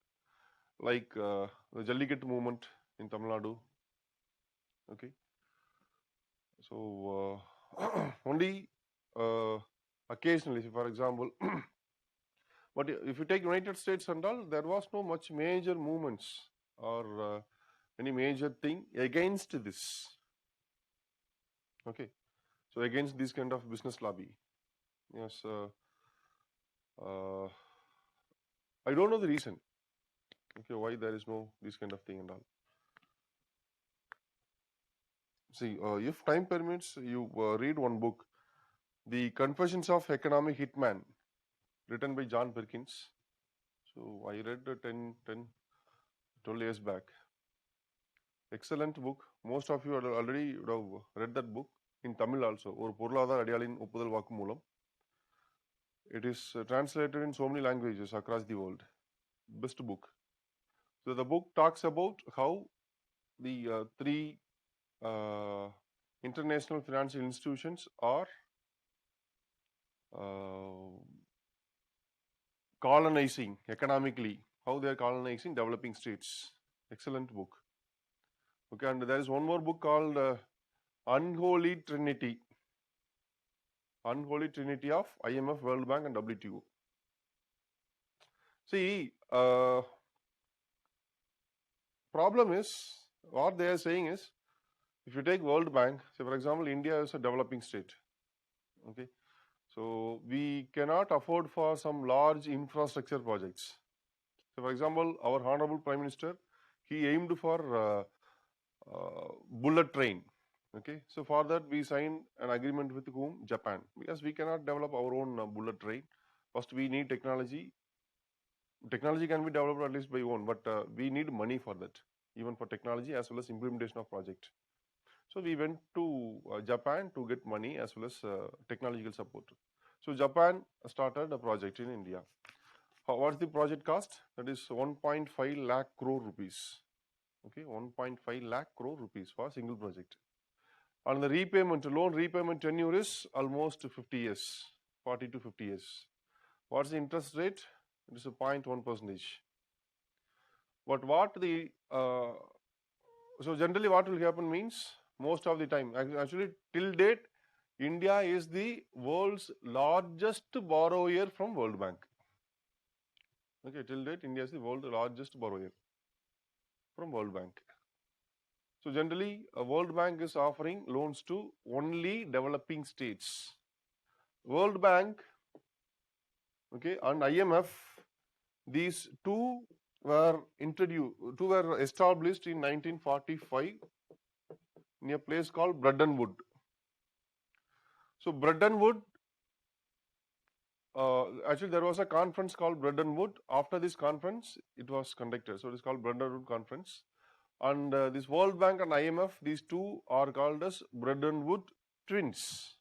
Like the Jallikattu movement in Tamil Nadu. Okay, so only occasionally, for example, but if you take United States and all, there was no much major movements or any major thing against this. Okay, so against this kind of business lobby. Yes, I don't know the reason. Okay, why there is no this kind of thing and all. See, if time permits, you read one book, The Confessions of Economic Hitman, written by John Perkins. So I read 12 years back. Excellent book. Most of you already would have read that book in Tamil also. ஒரு பொருளாதார அடியாளின் ஒப்புதல் வாக்குமூலம். It is translated in so many languages across the world. Best book. So the book talks about how the three international financial institutions are colonizing economically, how they are colonizing developing states. Excellent book. Okay, and there is one more book called Unholy Trinity. Unholy Trinity of IMF, World Bank and WTO. See, problem is, what they are saying is, if you take World Bank, say for example, India is a developing state. Okay, so we cannot afford for some large infrastructure projects. So for example, our Honorable Prime Minister, he aimed for bullet train. Okay, so for that we signed an agreement with whom? Japan, because we cannot develop our own bullet train. First we need technology. Technology can be developed at least by own, but we need money for that, even for technology as well as implementation of project. So we went to Japan to get money as well as technological support. So Japan started a project in India. What's the project cost? That is 1.5 lakh crore rupees. Okay, 1.5 lakh crore rupees for a single project. And the repayment, loan repayment tenure is almost 50 years, 40 to 50 years. What's the interest rate? It is a 0.1%. But what the, so generally what will happen means, most of the time, actually till date, India is the world's largest borrower from World Bank. Okay, till date, India is the world's largest borrower from World Bank. So generally, World Bank is offering loans to only developing states. World Bank, okay, and IMF, these two were established in 1945 in a place called Bretton Woods. So Bretton Woods, actually there was a conference called Bretton Woods. After this conference, it was conducted. So it is called Bretton Woods Conference. And this World Bank and IMF, these two are called as Bretton Woods twins.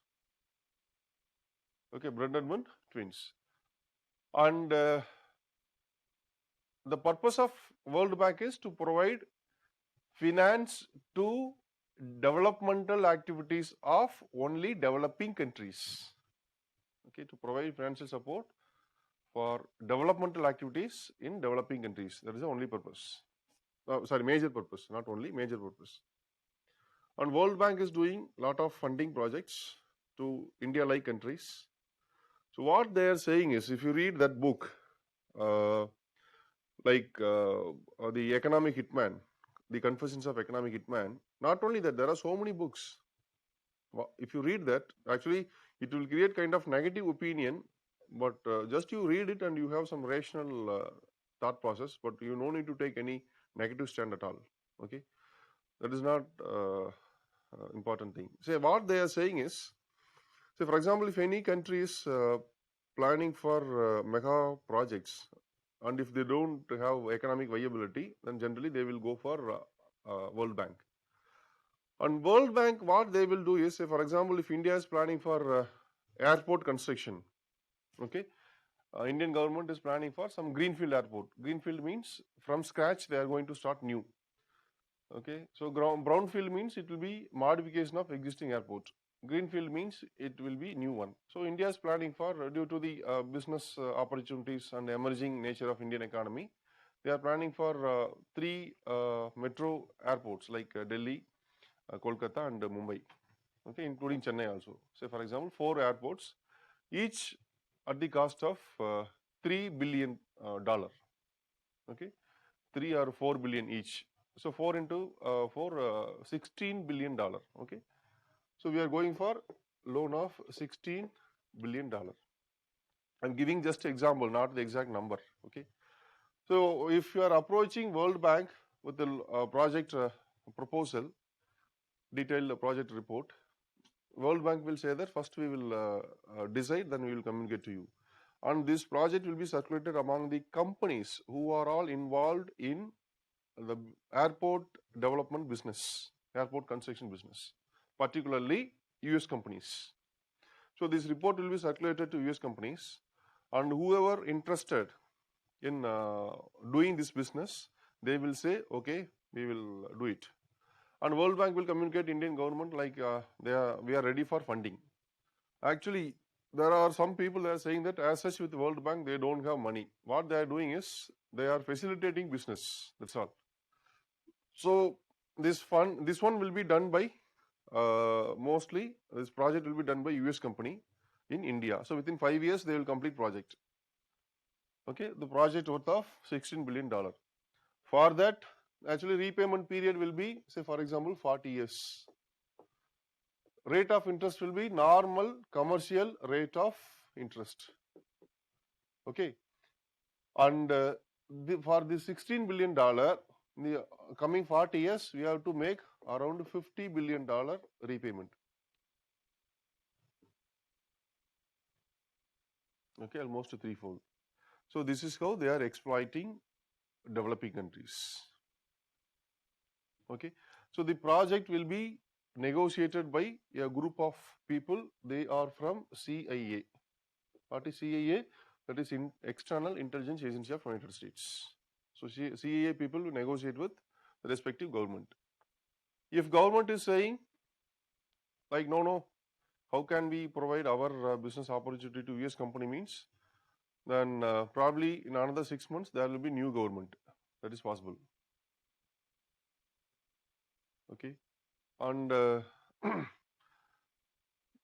Okay, Bretton Woods twins. And the purpose of World Bank is to provide finance to developmental activities of only developing countries. Okay, to provide financial support for developmental activities in developing countries. That is the only purpose. Major purpose, not only, major purpose. And World Bank is doing a lot of funding projects to India-like countries. So what they are saying is, if you read that book, the Economic Hitman, The Confessions of Economic Hitman, not only that, there are so many books. If you read that, actually, it will create kind of negative opinion, but just you read it and you have some rational thought process, but you no need to take any negative stand at all. Okay, that is not important thing. Say what they are saying is, say for example, if any country is planning for mega projects, and if they don't have economic viability, then generally they will go for World Bank. And World Bank, what they will do is, say for example, if India is planning for airport construction, okay, Indian government is planning for some greenfield airport. Greenfield means from scratch they are going to start new. Okay, so brownfield means it will be modification of existing airport. Greenfield means it will be new one. So India is planning for, due to the business opportunities and emerging nature of Indian economy, they are planning for 3 metro airports like Delhi, Kolkata and Mumbai, okay, including Chennai also. Say for example, 4 airports, each at the cost of $3 billion, okay, 3 or 4 billion each. So 4 into 4, $16 billion, okay. So we are going for loan of $16 billion. I'm giving just example, not the exact number, okay. So if you are approaching World Bank with the project proposal, detailed project report, World Bank will say that first we will decide, then we will communicate to you. And this project will be circulated among the companies who are all involved in the airport development business, airport construction business, particularly US companies. So this report will be circulated to US companies, and whoever interested in doing this business, they will say, okay, we will do it. And World Bank will communicate Indian government like we are ready for funding. Actually, there are some people that are saying that as such with World Bank, they don't have money. What they are doing is they are facilitating business. That's all. So this one will be done by mostly this project will be done by US company in India. So within 5 years they will complete project. Okay, the project worth of $16 billion. For that, actually repayment period will be, say for example, 40 years. Rate of interest will be normal commercial rate of interest. Okay, and for the $16 billion, in the coming 40 years, we have to make around $50 billion repayment. Okay, almost threefold. So this is how they are exploiting developing countries. Okay, so the project will be negotiated by a group of people. They are from CIA. What is CIA? That is External Intelligence Agency of United States. So CIA people will negotiate with the respective government. If government is saying like no, how can we provide our business opportunity to US company means, then probably in another 6 months there will be new government. That is possible. Okay, and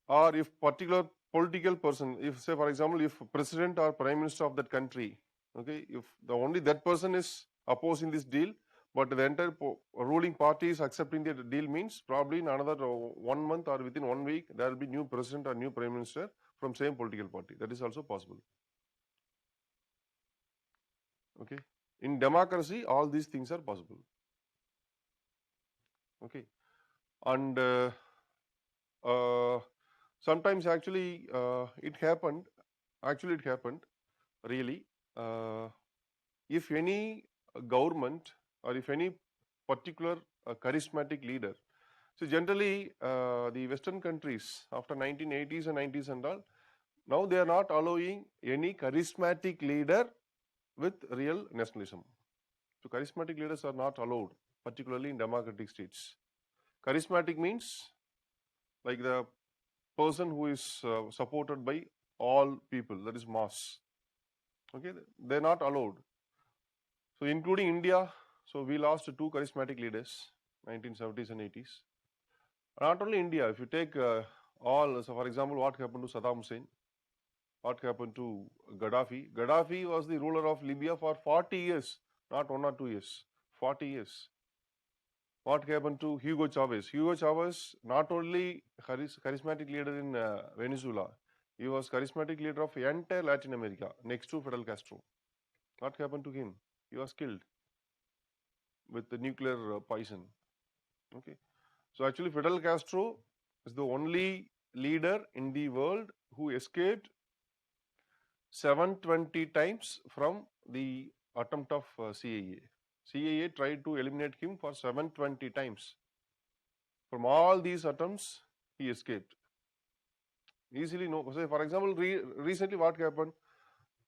or if particular political person, if say for example, if president or prime minister of that country, okay, if the only that person is opposing this deal, but the entire ruling party is accepting the deal means, probably in another 1 month or within 1 week there will be new president or new prime minister from same political party. That is also possible. Okay, in democracy all these things are possible. Okay, and sometimes actually it happened really, if any government or if any particular charismatic leader. So generally the Western countries after 1980s and 90s and all, now they are not allowing any charismatic leader with real nationalism. So charismatic leaders are not allowed, particularly in democratic states. Charismatic means like the person who is supported by all people, that is mass. Okay, they are not allowed. So including India, so we lost 2 charismatic leaders, 1970s and 80s. Not only India, if you take all, so for example, what happened to Saddam Hussein, what happened to Gaddafi. Gaddafi was the ruler of Libya for 40 years, not 1 or 2 years, 40 years. What happened to Hugo Chavez? Hugo Chavez, not only charismatic leader in Venezuela, he was charismatic leader of entire Latin America, next to Fidel Castro. What happened to him? He was killed with the nuclear poison. Okay. So actually Fidel Castro is the only leader in the world who escaped 720 times from the attempt of CIA. CIA tried to eliminate him for 720 times. From all these attempts, he escaped. Easily no. Say for example, recently what happened?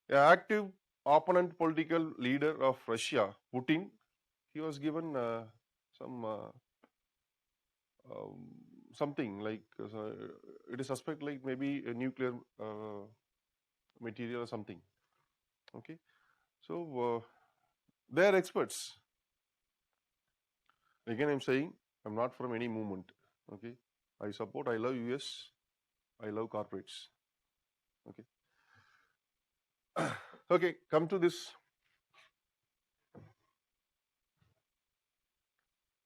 An active opponent political leader of Russia, Putin, he was given some um, something like it is suspect like maybe a nuclear material or something. Okay, so they are experts. Again, I'm saying I'm not from any movement. Okay, I support. I love US. I love corporates. Okay. Okay, come to this.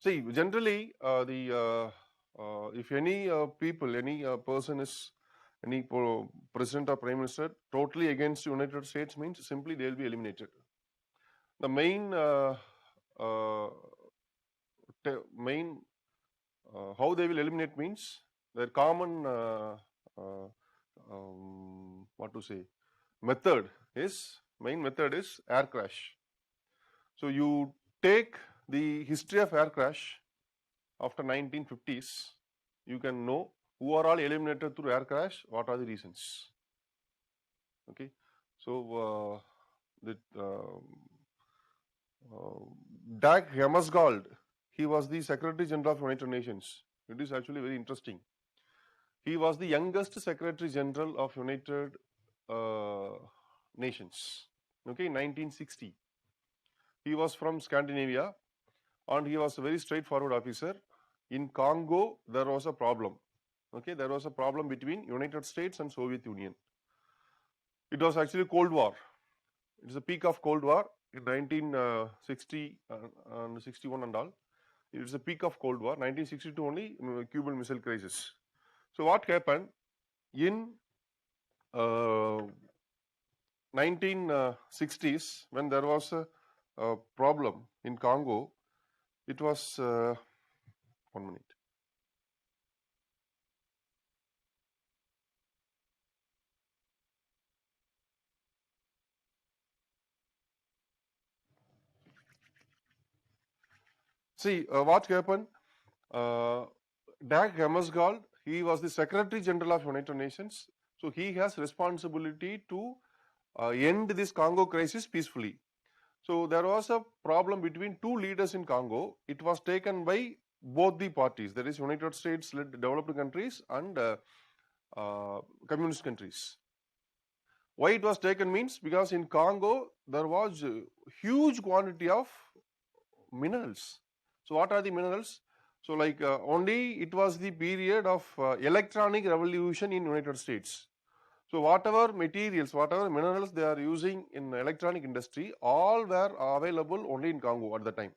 See, generally, if any people, any person is any president or prime minister totally against United States means simply they will be eliminated. The uh, main how they will eliminate means their common what to say method is main method is air crash. So you take the history of air crash after 1950s, you can know who are all eliminated through air crash, what are the reasons. Okay, so the Dag Hammarskjöld, he was the Secretary General of United Nations. It is actually very interesting. He was the youngest Secretary General of United Nations. Okay, 1960. He was from Scandinavia, and he was a very straightforward officer. In Congo, there was a problem. Okay, there was a problem between United States and Soviet Union. It was actually Cold War. It is the peak of Cold War in 1960 and 61 and all. It is the peak of Cold War. 1962 only Cuban Missile Crisis. So what happened in 1960s when there was a problem in Congo? It was 1 minute. See what happened. Dag Hammarskjöld, he was the Secretary General of United Nations, so he has responsibility to end this Congo crisis peacefully. So there was a problem between two leaders in Congo. It was taken by both the parties, that is United States led developed countries and communist countries. Why it was taken means because in Congo there was a huge quantity of minerals. So what are the minerals? So like only it was the period of electronic revolution in United States. So whatever materials, whatever minerals they are using in electronic industry, all were available only in Congo at the time.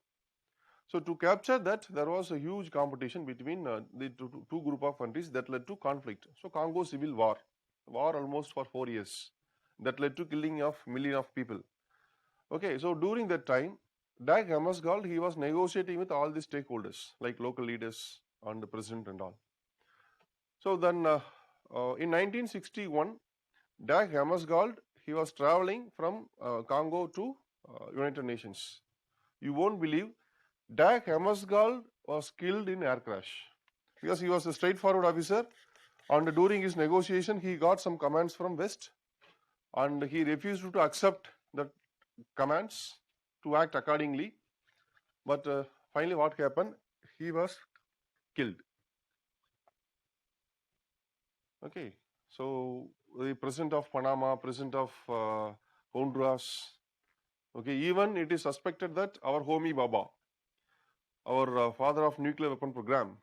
So to capture that, there was a huge competition between the two group of countries that led to conflict. So Congo civil war almost for 4 years, that led to killing of millions of people. Okay, so during that time, Dag Hammarskjöld, he was negotiating with all the stakeholders, like local leaders and the president and all. So then in 1961, Dag Hammarskjöld, he was traveling from Congo to United Nations. You won't believe, Dag Hammarskjöld was killed in air crash because he was a straightforward officer, and during his negotiation, he got some commands from West, and he refused to accept the commands to act accordingly. But finally, what happened? He was killed. Okay, so the president of Panama, president of Honduras. Okay, even it is suspected that our Homi Baba, our father of nuclear weapon program,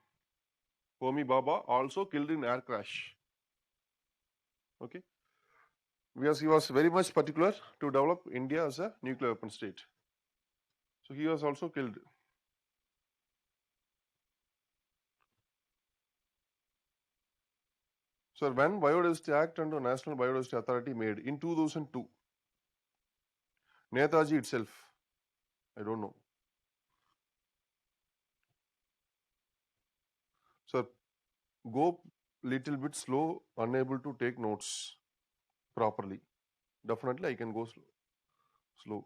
Homi Baba, also killed in air crash. Okay, because he was very much particular to develop India as a nuclear weapon state. So he was also killed. So when Biodiversity Act and the National Biodiversity Authority made in 2002, Netaji itself, I don't know. Sir, go little bit slow, unable to take notes properly. Definitely I can go slow.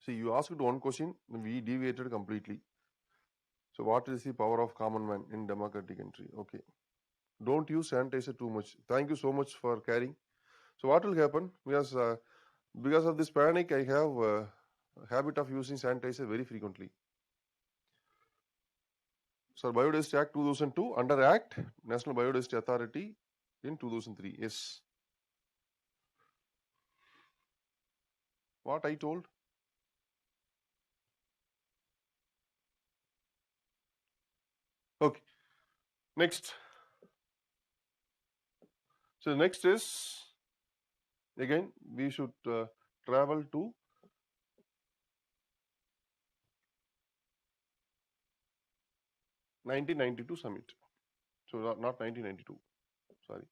See, you asked one question, we deviated completely. So what is the power of common man in democratic country? Okay. Don't use sanitizer too much. Thank you so much for caring. So what will happen? Because of this panic, I have a habit of using sanitizer very frequently. So Biodiversity Act 2002, under Act, National Biodiversity Authority in 2003. Yes. What I told? Okay. Next. So next is, again, we should travel to 1992 summit. So not 1992, sorry.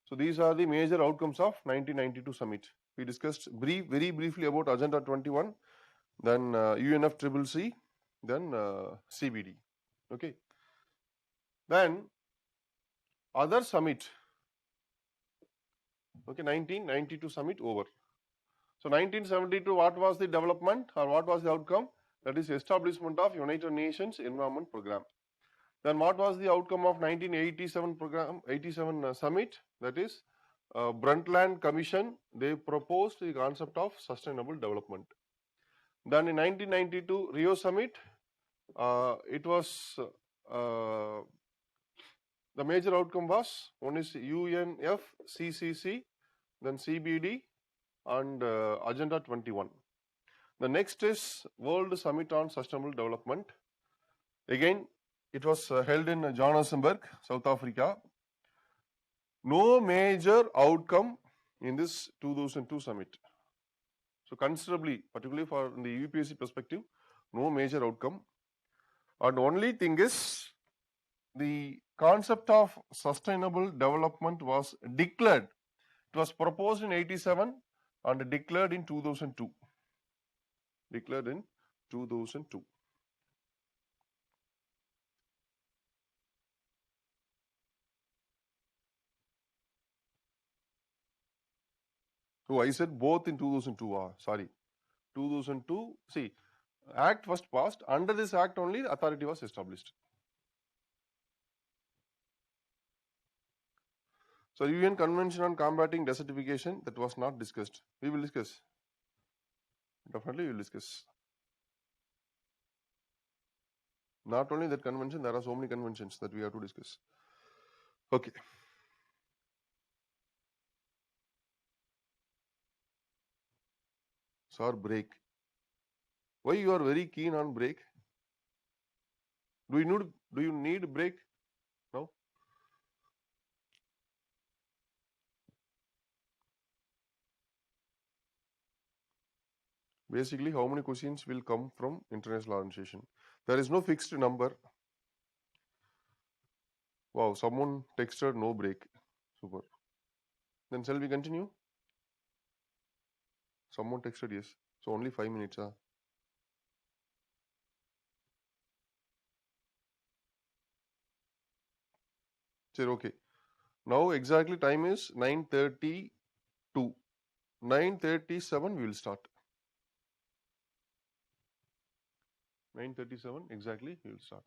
So these are the major outcomes of 1992 summit. We discussed very briefly about Agenda 21, then UNFCCC, then CBD. Okay. Then other summit. Okay, 1992 summit over. So 1972, what was the development or what was the outcome? That is establishment of United Nations Environment Program. Then what was the outcome of 1987 program, 87 summit? That is Brundtland Commission. They proposed the concept of sustainable development. Then in 1992 Rio summit, it was the major outcome was one is UNFCCC, then CBD, and Agenda 21. The next is World Summit on Sustainable Development. Again, it was held in Johannesburg, South Africa. No major outcome in this 2002 summit. So considerably, particularly for the UPSC perspective, no major outcome. And only thing is, the concept of sustainable development was declared. It was proposed in 87 and declared in 2002. Declared in 2002. So I said both in 2002. Sorry, 2002. See, Act was passed. Under this Act only, the authority was established. So UN Convention on Combating Desertification, that was not discussed. We will discuss. Definitely we will discuss. Not only that convention, there are so many conventions that we have to discuss. Okay. Sir, break. Why you are very keen on break? Do you need break now? Basically, how many questions will come from international organization? There is no fixed number. Wow, someone texted no break. Super. Then shall we continue? Someone texted yes. So only 5 minutes. Sure, okay. Now exactly time is 9:32. 9:37 we will start. 9:37 exactly we will start.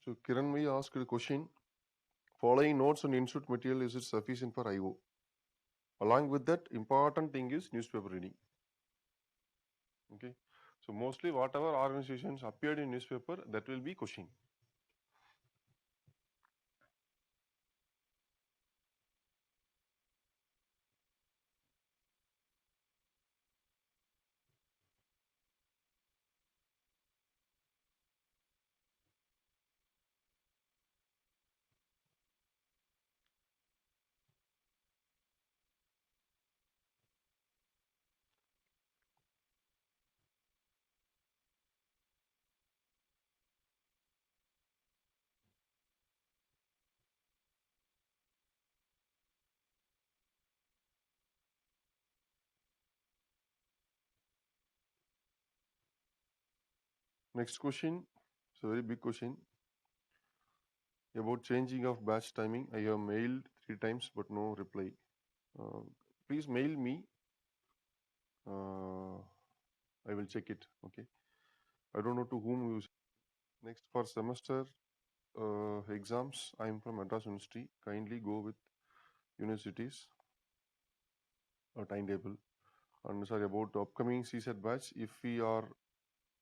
So Kiranmai asked a question. Following notes on institute material, is it sufficient for IO? Along with that, important thing is newspaper reading. Okay. So mostly whatever organizations appeared in newspaper, that will be question. Next question, it's a very big question about changing of batch timing. I have mailed 3 times but no reply. Please mail me. I will check it. Okay. I don't know to whom you. Next, for semester exams, I am from Madras University. Kindly go with universities timetable. And sorry, about the upcoming CSET batch, if we are,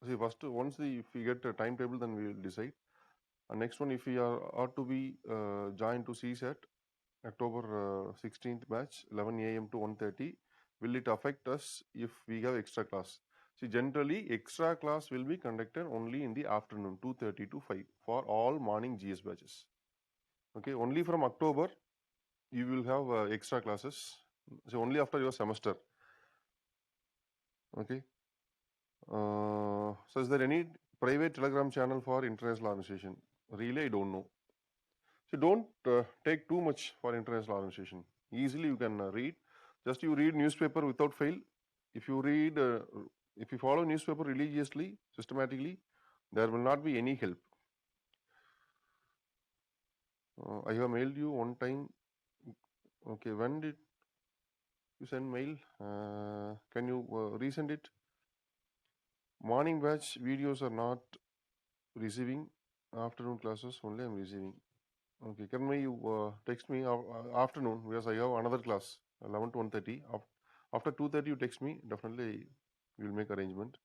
see, first once if we get a timetable, then we will decide. And next one, if we are to be joined to CSET October 16th batch, 11 a.m. to 1:30, will it affect us if we have extra class? See, generally extra class will be conducted only in the afternoon, 2:30 to 5 for all morning GS batches. Okay, only from October you will have extra classes. So only after your semester. Okay. So is there any private Telegram channel for international organization? Really, I don't know. So don't take too much for international organization. Easily you can read. Just you read newspaper without fail. If you read, if you follow newspaper religiously, systematically, there will not be any help. I have mailed you one time. Okay, when did you send mail? Can you resend it? Morning batch videos are not receiving. Afternoon classes only I'm receiving. Okay, can you text me afternoon because I have another class 11 to 1:30. After 2:30 you text me. Definitely we will make arrangement.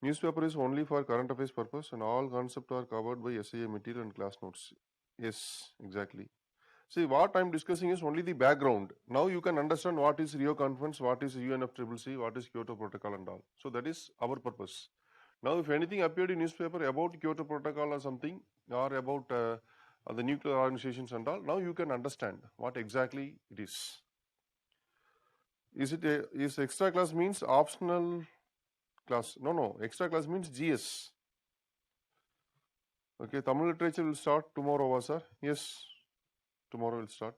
Newspaper is only for current affairs purpose and all concepts are covered by SIA material and class notes. Yes, exactly. See, what I'm discussing is only the background. Now you can understand what is Rio Conference, what is UNFCCC, what is Kyoto Protocol and all. So that is our purpose. Now, if anything appeared in newspaper about Kyoto Protocol or something, or about the nuclear organizations and all, now you can understand what exactly it is. Is extra class means optional class? No. Extra class means GS. Okay, Tamil literature will start tomorrow, sir. Yes, tomorrow will start.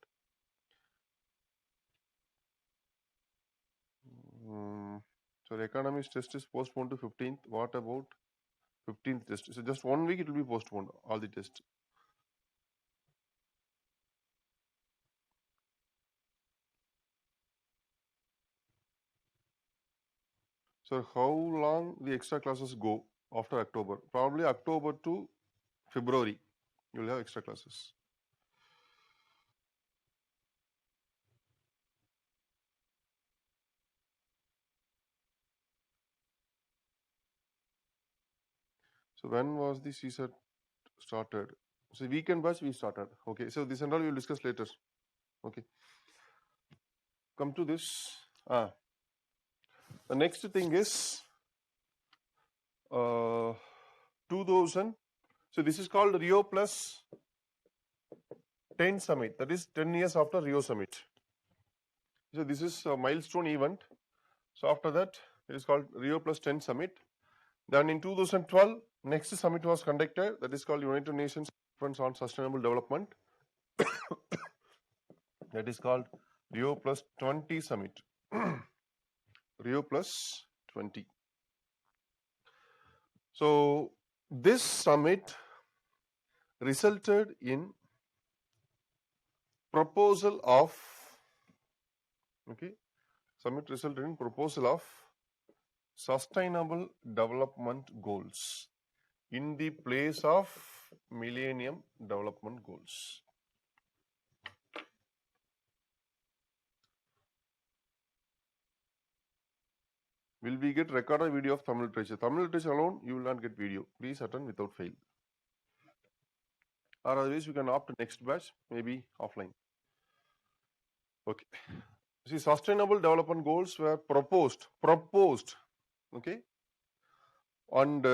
So the economics test is postponed to 15th. What about 15th test? So just 1 week it will be postponed, all the tests. So how long the extra classes go after October? Probably October to February. You will have extra classes. So when was the CSET started? So weekend batch we started. Okay. So this and all we will discuss later. Okay. Come to this. The next thing is 2000. So this is called Rio plus 10 summit. That is 10 years after Rio summit. So this is a milestone event. So after that, it is called Rio plus 10 summit. Then in 2012, next summit was conducted. That is called United Nations Conference on Sustainable Development. That is called Rio plus 20 summit. Rio plus 20. So this summit resulted in proposal of, okay, summit resulted in proposal of sustainable development goals. in the place of Millennium Development Goals. Will we get recorded video of Tamil literature? Tamil literature alone, you will not get video. Please attend without fail. Or otherwise, you can opt next batch, maybe offline. Okay. See, sustainable development goals were proposed, okay, and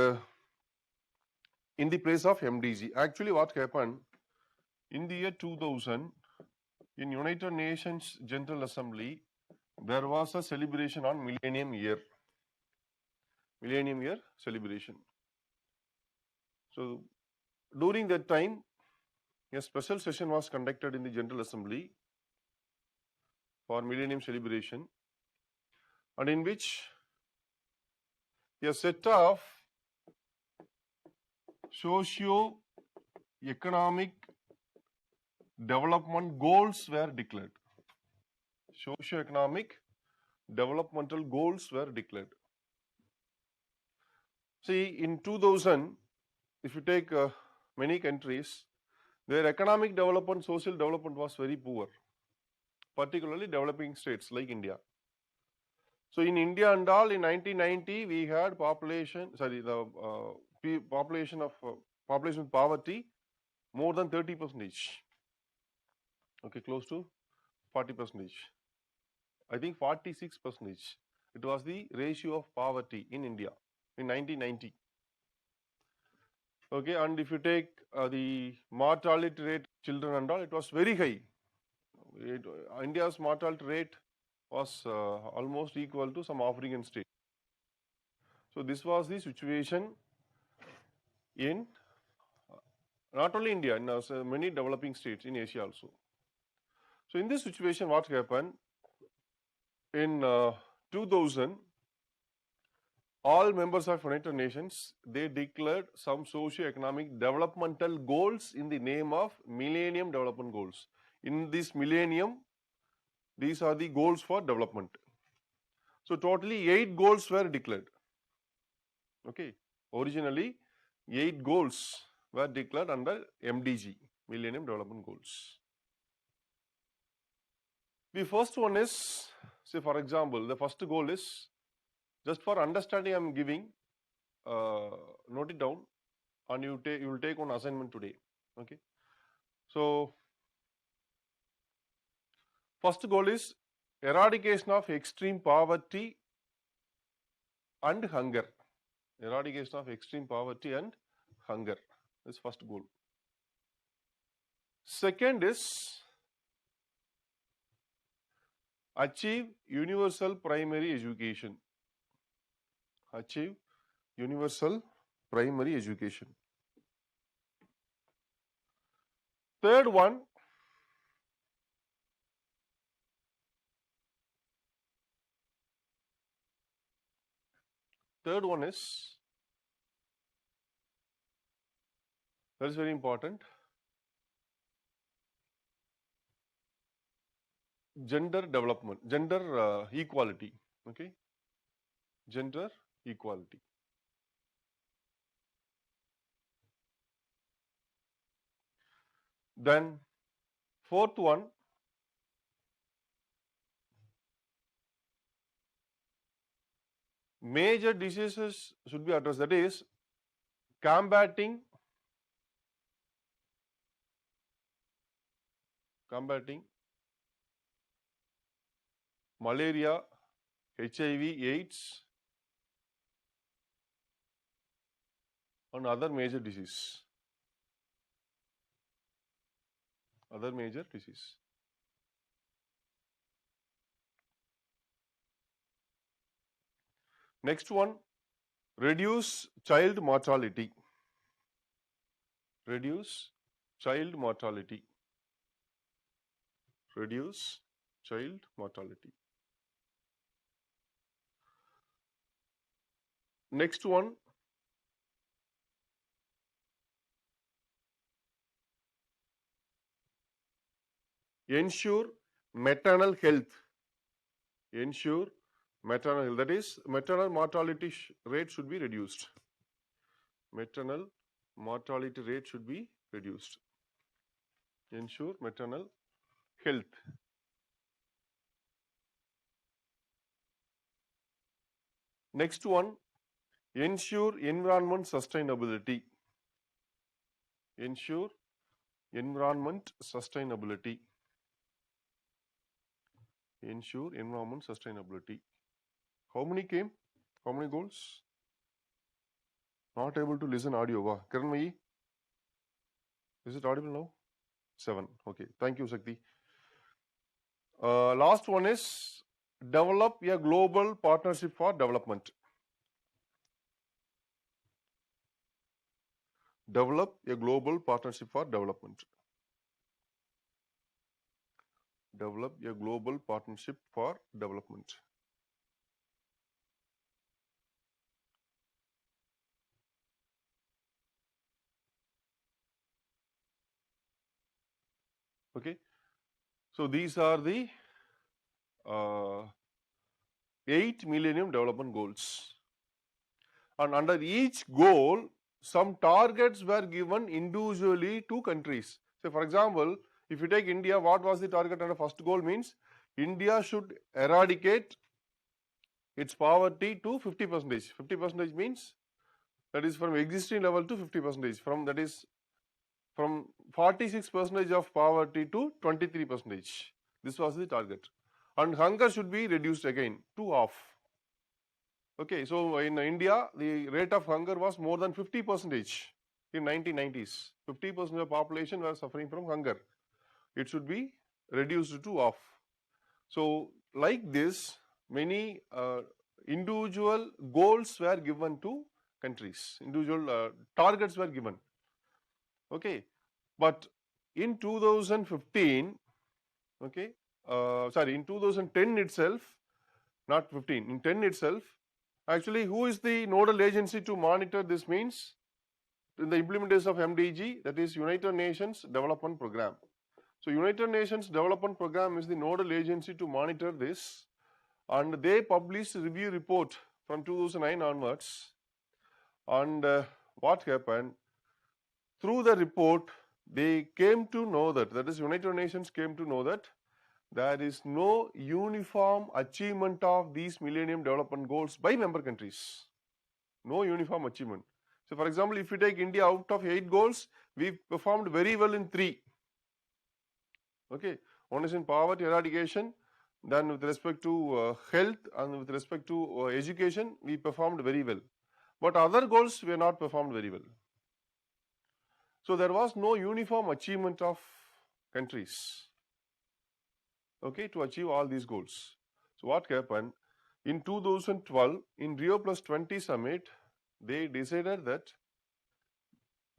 in the place of MDG. Actually, what happened in the year 2000, in United Nations General Assembly, there was a celebration on Millennium Year celebration. So, during that time, a special session was conducted in the General Assembly for Millennium celebration, and in which a set of socio-economic development goals were declared. Socio-economic developmental goals were declared. See, in 2000, if you take many countries, their economic development, social development was very poor, particularly developing states like India. So in India and all, in 1990, we had population with poverty more than 30%. Okay, close to 40%. I think 46%. It was the ratio of poverty in India in 1990. Okay, and if you take the mortality rate, children and all, it was very high. India's mortality rate was almost equal to some African states. So this was the situation in not only India, in many developing states in Asia also. So in this situation, what happened in 2000? All members of United Nations, they declared some socio-economic developmental goals in the name of Millennium Development Goals. In this millennium, these are the goals for development. So totally 8 goals were declared. Okay, originally 8 goals were declared under MDG, Millennium Development Goals. The first one is, say for example, the first goal is, just for understanding I am giving, note it down and you will take one assignment today. Okay. So, first goal is eradication of extreme poverty and hunger. Eradication of extreme poverty and hunger is first goal. Second is achieve universal primary education. Achieve universal primary education. Third one, is, that is very important, gender development, gender equality. Okay, gender equality. Then fourth one, major diseases should be addressed, that is combating malaria, HIV, AIDS and other major disease. Next one, reduce child mortality. Reduce child mortality. Reduce child mortality. Next one, ensure maternal health. Ensure maternal health, that is maternal mortality rate should be reduced. maternal mortality rate should be reduced. Ensure maternal health. Next one, ensure environment sustainability. Ensure environment sustainability. Ensure environment sustainability. How many came? How many goals? Not able to listen audio. Wow. Kiranmayi, is it audible now? 7. Okay. Thank you, Shakti. Last one is develop a global partnership for development. Develop a global partnership for development. Develop a global partnership for development. Okay. So these are the 8 Millennium Development Goals. And under each goal, some targets were given individually to countries. So, for example, if you take India, what was the target under first goal? Means India should eradicate its poverty to 50%. 50% means that is from existing level to 50%. From that is from 46% of poverty to 23%. This was the target. And hunger should be reduced again to half. Okay, so in India, the rate of hunger was more than 50% in 1990s. 50% of the population were suffering from hunger. It should be reduced to half. So, like this, many individual goals were given to countries. Individual targets were given. Okay, but in 2015, okay, in 2010 itself, not 15, in 10 itself, actually, who is the nodal agency to monitor this? Means in the implementation of MDG, that is United Nations Development Program. So United Nations Development Program is the nodal agency to monitor this, and they published a review report from 2009 onwards. And what happened? Through the report, they came to know that is United Nations came to know that there is no uniform achievement of these Millennium Development Goals by member countries. No uniform achievement. So, for example, if you take India, out of 8 goals, we performed very well in 3. Okay, one is in poverty eradication, then with respect to health and with respect to education, we performed very well. But other goals were not performed very well. So, there was no uniform achievement of countries, okay, to achieve all these goals. So, what happened? In 2012, in Rio Plus 20 summit, they decided that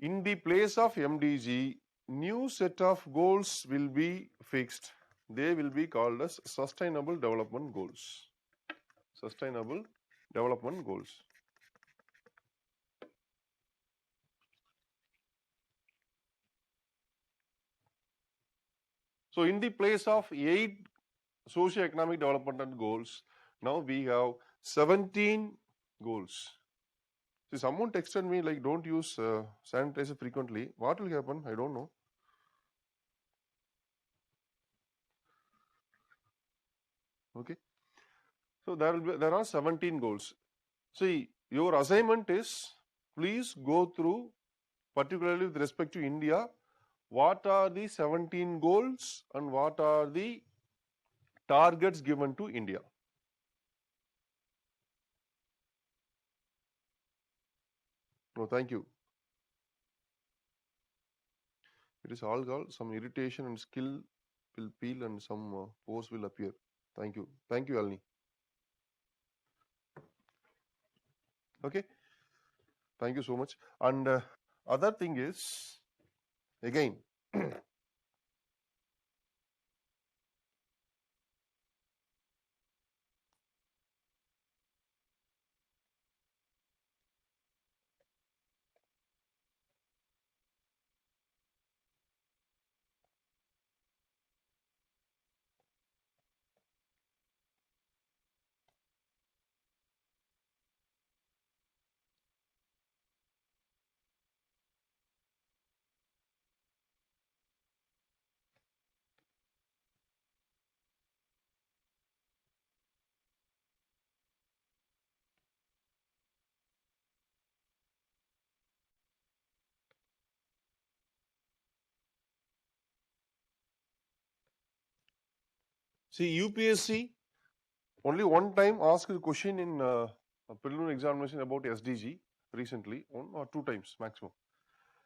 in the place of MDG, new set of goals will be fixed. They will be called as Sustainable Development Goals. Sustainable Development Goals. So, in the place of 8 socio-economic development goals, now we have 17 goals. See, someone texted me like, don't use sanitizer frequently. What will happen? I don't know. Okay. So, there are 17 goals. See, your assignment is, please go through, particularly with respect to India, what are the 17 goals and what are the targets given to India. No, thank you. It is all called some irritation and skill will peel and some pores will appear. Thank you. Thank you, Alni. Okay. Thank you so much. And other thing is, again, See, UPSC only one time asked a question in a preliminary examination about SDG recently, 1 or 2 times maximum.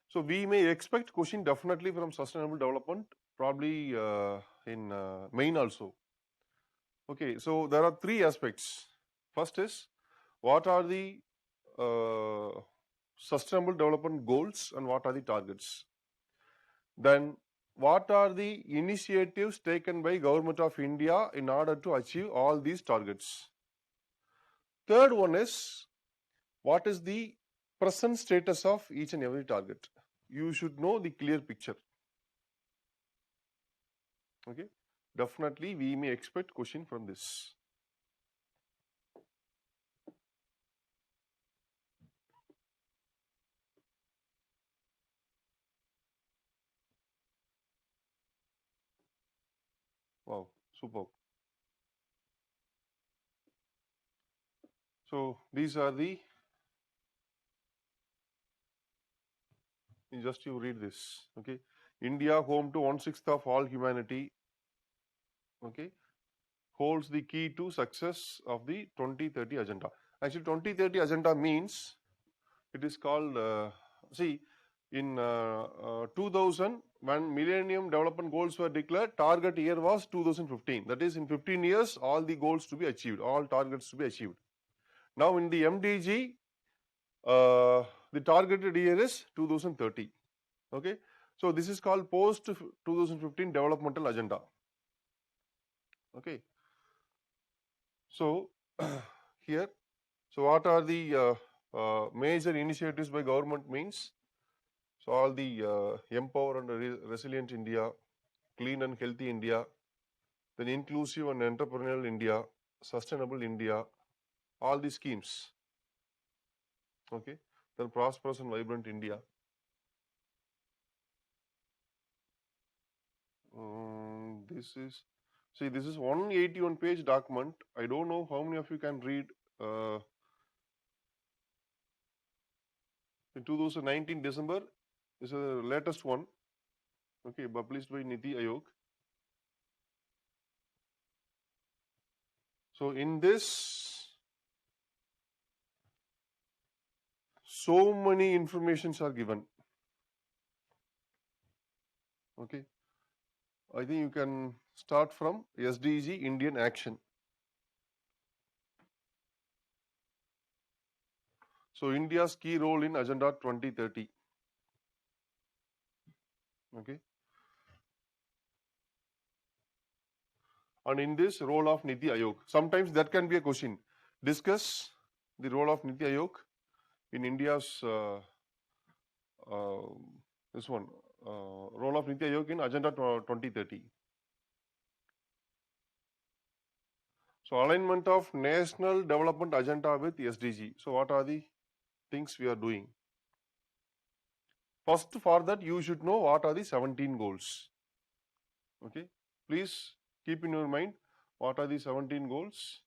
So we may expect question definitely from sustainable development, probably in main also. Okay, so there are 3 aspects. First is what are the sustainable development goals and what are the targets. Then what are the initiatives taken by Government of India in order to achieve all these targets. Third one is what is the present status of each and every target. You should know the clear picture. Okay, definitely we may expect question from this. Wow, superb. So these are the, just you read this. Okay, India, home to 1/6 of all humanity, okay, holds the key to success of the 2030 agenda. Actually, 2030 agenda means it is called, see, in 2000, when Millennium Development Goals were declared, target year was 2015. That is, in 15 years, all the goals to be achieved, all targets to be achieved. Now, in the MDG, the targeted year is 2030. Okay, so this is called post 2015 developmental agenda. Okay, so here, so what are the major initiatives by government means? So all the empower and resilient India, clean and healthy India, then inclusive and entrepreneurial India, sustainable India, all these schemes. Okay, then prosperous and vibrant India. This is, see, this is 181 page document. I don't know how many of you can read. In 2019 December is the latest one. Okay, published by Niti Aayog. So in this, so many informations are given. Okay, I think you can start from SDG Indian action. So India's key role in Agenda 2030. Okay, and in this, role of Niti Aayog. Sometimes that can be a question. Discuss the role of Niti Aayog in India's this one role of Niti Aayog in Agenda 2030. So alignment of national development agenda with SDG. So what are the things we are doing? First, for that you should know what are the 17 goals. Okay, please keep in your mind what are the 17 goals.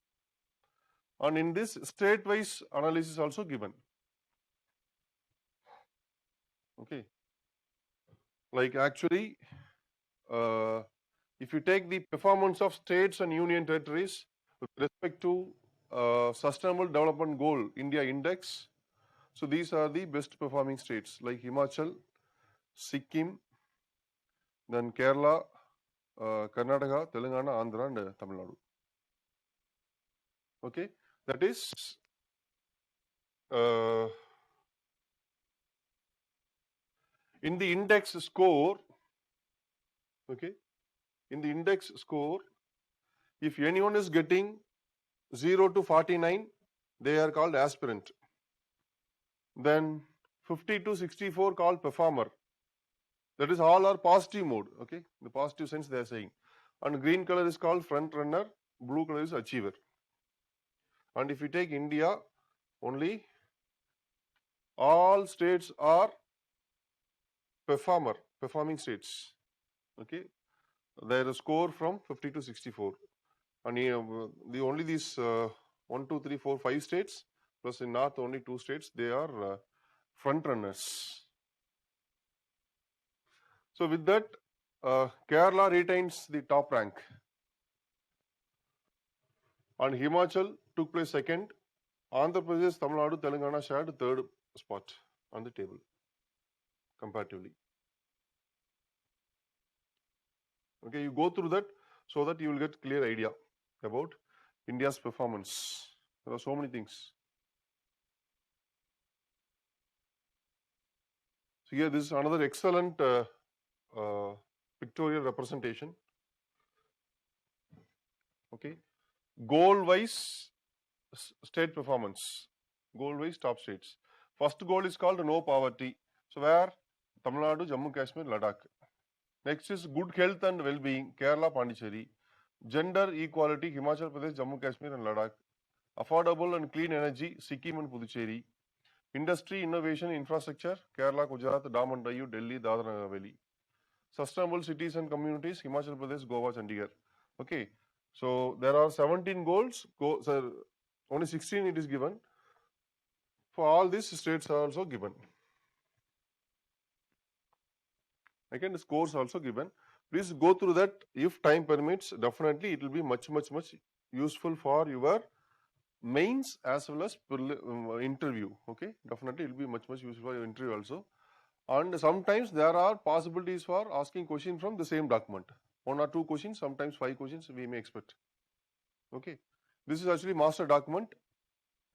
And in this, state-wise analysis also given. Okay, like actually, if you take the performance of states and union territories with respect to Sustainable Development Goal India Index, so these are the best performing states like Himachal, Sikkim, then Kerala, Karnataka, Telangana, Andhra, and Tamil Nadu. Okay, that is in the index score. Okay, in the index score, if anyone is getting 0 to 49, they are called aspirant. Then 50 to 64 called performer. That is all are positive mode. Okay, the positive sense they are saying. And green color is called front runner, blue color is achiever. And if you take India, only all states are performing states. Okay, there is score from 50 to 64. And the only these 1, 2, 3, 4, 5 states, plus in north only 2 states, they are front runners. So with that, Kerala retains the top rank. and Himachal took place second. Andhra Pradesh, Tamil Nadu, Telangana shared third spot on the table comparatively. Okay, you go through that so that you will get clear idea about India's performance. There are so many things. So here, this is another excellent pictorial representation. Okay, goal-wise state performance. Goal-wise top states. First goal is called no poverty. So where? Tamil Nadu, Jammu Kashmir, Ladakh. Next is good health and well-being. Kerala, Pondicherry. Gender equality. Himachal Pradesh, Jammu Kashmir, and Ladakh. Affordable and clean energy. Sikkim and Puducherry. Industry, innovation, infrastructure. Kerala, Gujarat, Daman, Diu, Delhi, Dadra and Nagar Haveli. Sustainable cities and communities. Himachal Pradesh, Goa, Chandigarh. Okay. So there are 17 goals. Sir, only 16 it is given. For all these states are also given. Again, the scores also given. Please go through that. If time permits, definitely it will be much useful for your mains as well as interview. Okay, definitely it will be much useful for your interview also. And sometimes there are possibilities for asking questions from the same document. 1 or 2 questions, sometimes 5 questions we may expect. Okay, this is actually master document.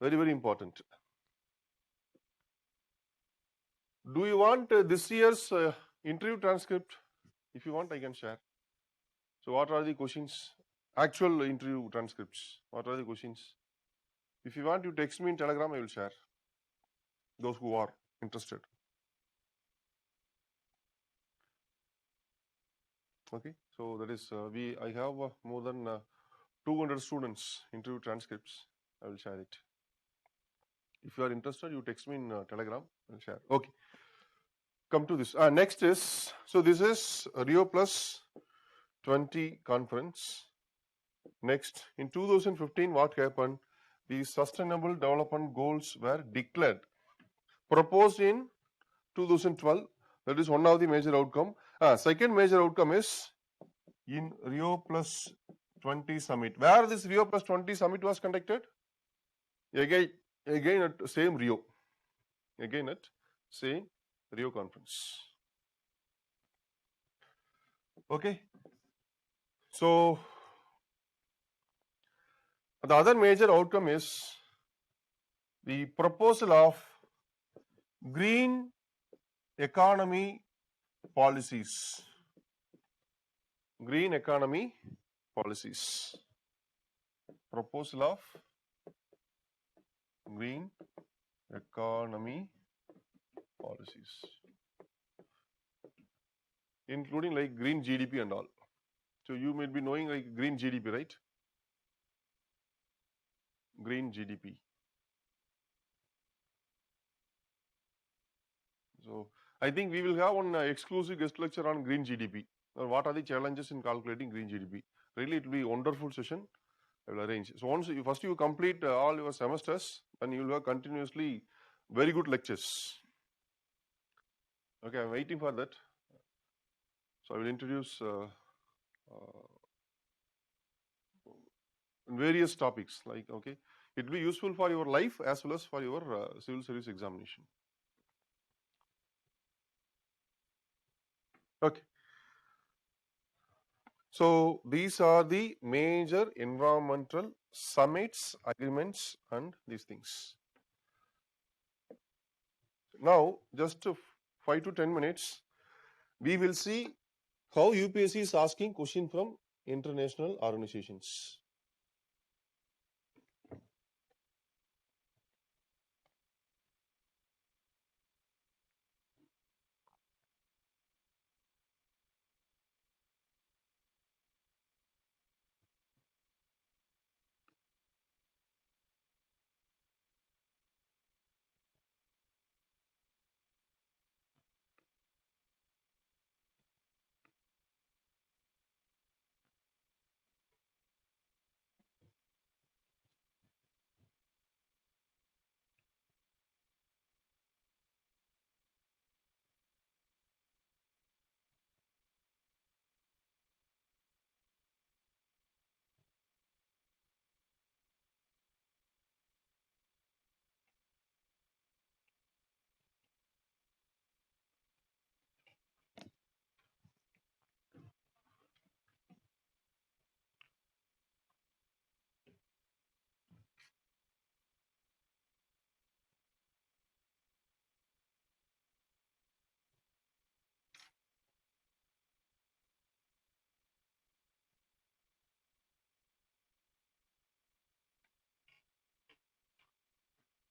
Very important. Do you want this year's interview transcript? If you want, I can share. So what are the questions? Actual interview transcripts. What are the questions? If you want, you text me in Telegram, I will share. Those who are interested. Okay, so that is I have more than 200 students interview transcripts. I will share it. If you are interested, you text me in Telegram. I will share. Okay. Come to this. Next is, so this is Rio Plus 20 conference. Next, in 2015, what happened? The Sustainable Development Goals were declared. Proposed in 2012. That is one of the major outcome. Second major outcome is in Rio Plus 20 summit. Where this Rio Plus 20 summit was conducted? Again at same Rio. Again at same Rio conference. Okay. So the other major outcome is the proposal of green economy policies. Green economy policies. Proposal of green economy policies, including like green GDP and all. So you may be knowing like green GDP, right? Green GDP. So I think we will have one exclusive guest lecture on green GDP. What are the challenges in calculating green GDP? Really, it will be a wonderful session. I will arrange. So once you first you complete all your semesters, then you will have continuously very good lectures. Okay, I'm waiting for that. So I will introduce various topics like, okay, it will be useful for your life as well as for your civil service examination. Okay. So these are the major environmental summits, agreements and these things. Now just 5 to 10 minutes we will see how UPSC is asking question from international organizations.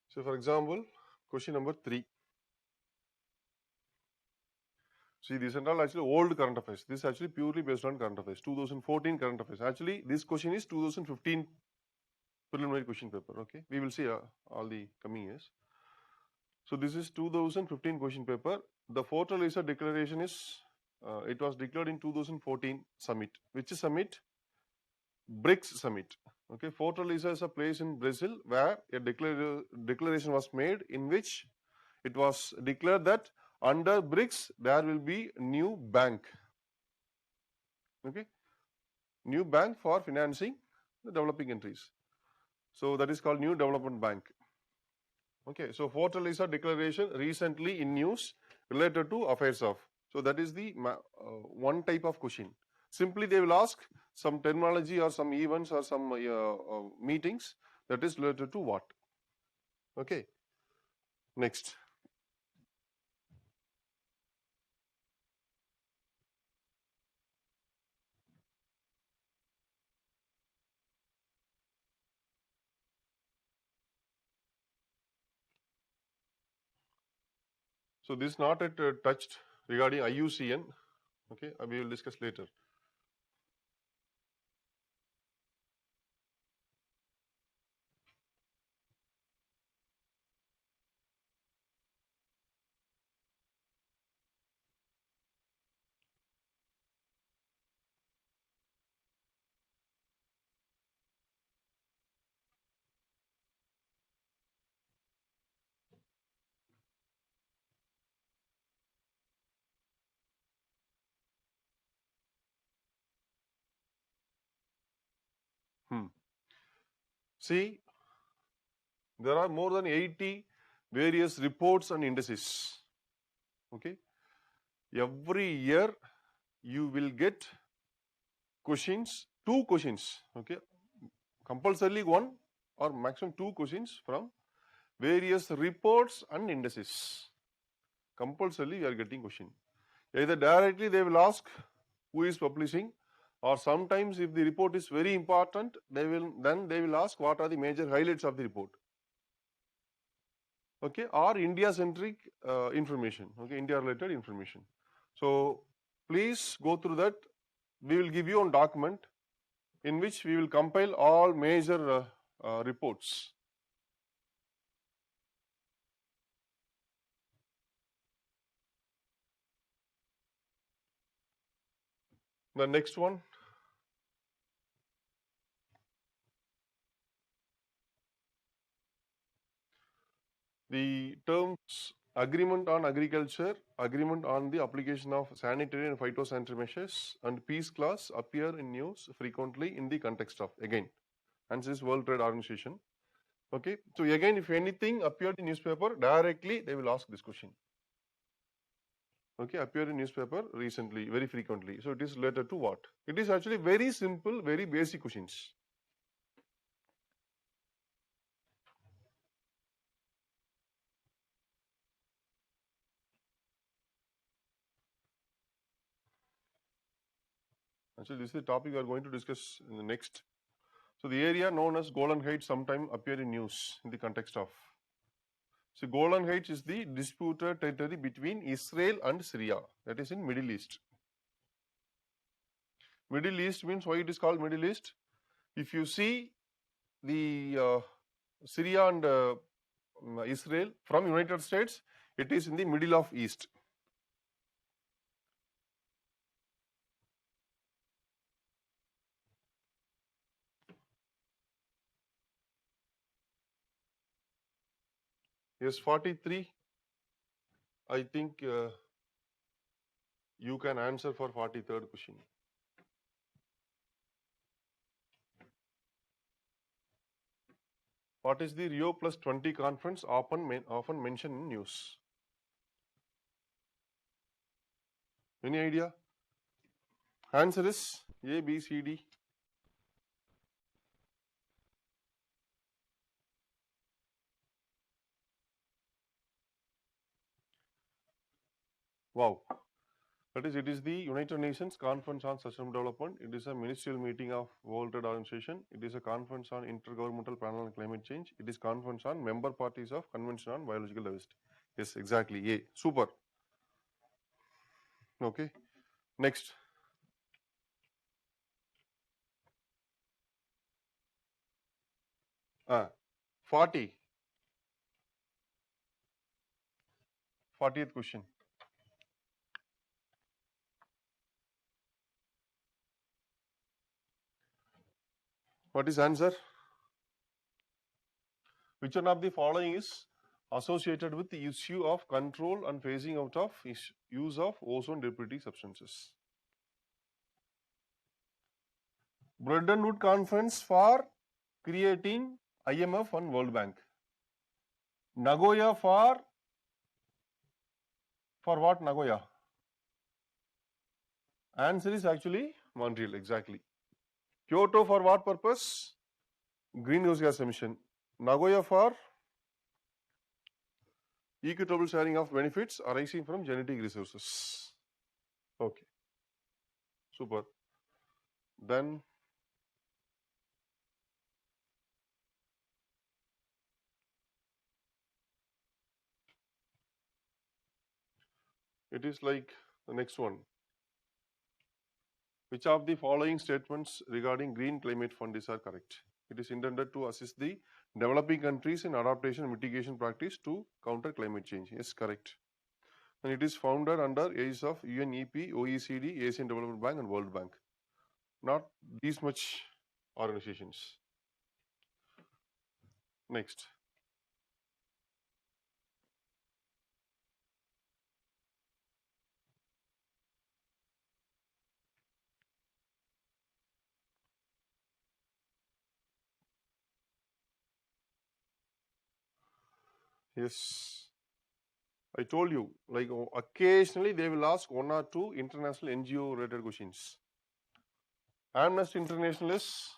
So for example, question number 3. See, these are all actually old current affairs. This is actually purely based on current affairs, 2014 current affairs. Actually, this question is 2015 preliminary question paper. Okay, we will see all the coming years. So this is 2015 question paper. The Fortaleza declaration is, it was declared in 2014 summit. Which summit? BRICS summit. Okay, Fortaleza is a place in Brazil where a declaration was made in which it was declared that under BRICS there will be new bank. Okay, new bank for financing the developing countries. So that is called New Development Bank. Okay, so Fortaleza declaration recently in news related to affairs of. So that is the one type of question. Simply they will ask some terminology or some events or some meetings that is related to what. Okay, next. So this is not at touched regarding IUCN. Okay, we will discuss later. See, there are more than 80 various reports and indices. Okay, every year you will get questions, 2 questions. Okay, compulsorily 1 or maximum 2 questions from various reports and indices. Compulsorily you are getting question. Either directly they will ask who is publishing, or sometimes if the report is very important, they will ask what are the major highlights of the report. Okay, or India centric information. Okay, India related information. So please go through that. We will give you a document in which we will compile all major reports. The next one, the terms agreement on agriculture, agreement on the application of sanitary and phytosanitary measures, and peace clause appear in news frequently in the context of, again, and this is World Trade Organization. Okay, so again, if anything appeared in newspaper, directly they will ask this question. Okay, appeared in newspaper recently, very frequently. So it is related to what? It is actually very simple, very basic questions. Actually, this is the topic we are going to discuss in the next. So the area known as Golan Heights sometime appear in news in the context of. So Golan Heights is the disputed territory between Israel and Syria, that is in Middle East. Middle East means why it is called Middle East. If you see the Syria and Israel from United States, it is in the middle of East. Yes, 43. I think you can answer for 43rd question. What is the Rio plus 20 conference often mentioned in news? Any idea? Answer is A, B, C, D. Wow. That is, it is the United Nations Conference on Sustainable Development. It is a ministerial meeting of World Trade Organization. It is a conference on Intergovernmental Panel on Climate Change. It is conference on member parties of Convention on Biological Diversity. Yes, exactly. A. Super. Okay. Next. 40. 40th question. What is answer? Which one of the following is associated with the issue of control and phasing out of use of ozone depleting substances? Bretton Woods Conference for creating IMF and World Bank. Nagoya for what Nagoya? Answer is actually Montreal, exactly. Kyoto for what purpose? Greenhouse gas emission. Nagoya for equitable sharing of benefits arising from genetic resources. Okay, super. Then it is like the next one. Which of the following statements regarding Green Climate Fund are correct? It is intended to assist the developing countries in adaptation and mitigation practice to counter climate change. Yes, correct. And it is founded under aegis of UNEP, OECD, Asian Development Bank and World Bank. Not these much organizations. Next. Yes. I told you, like occasionally they will ask one or two international NGO related questions. Amnesty International is,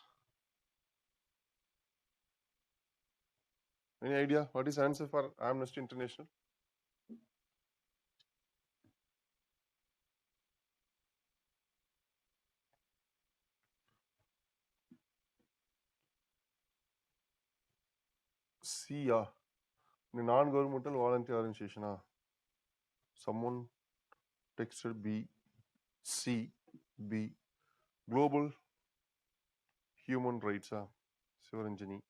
any idea what is answer for Amnesty International? C, non-governmental volunteer organization. Someone texted B, C, B, Global Human Rights. Sivaranjani.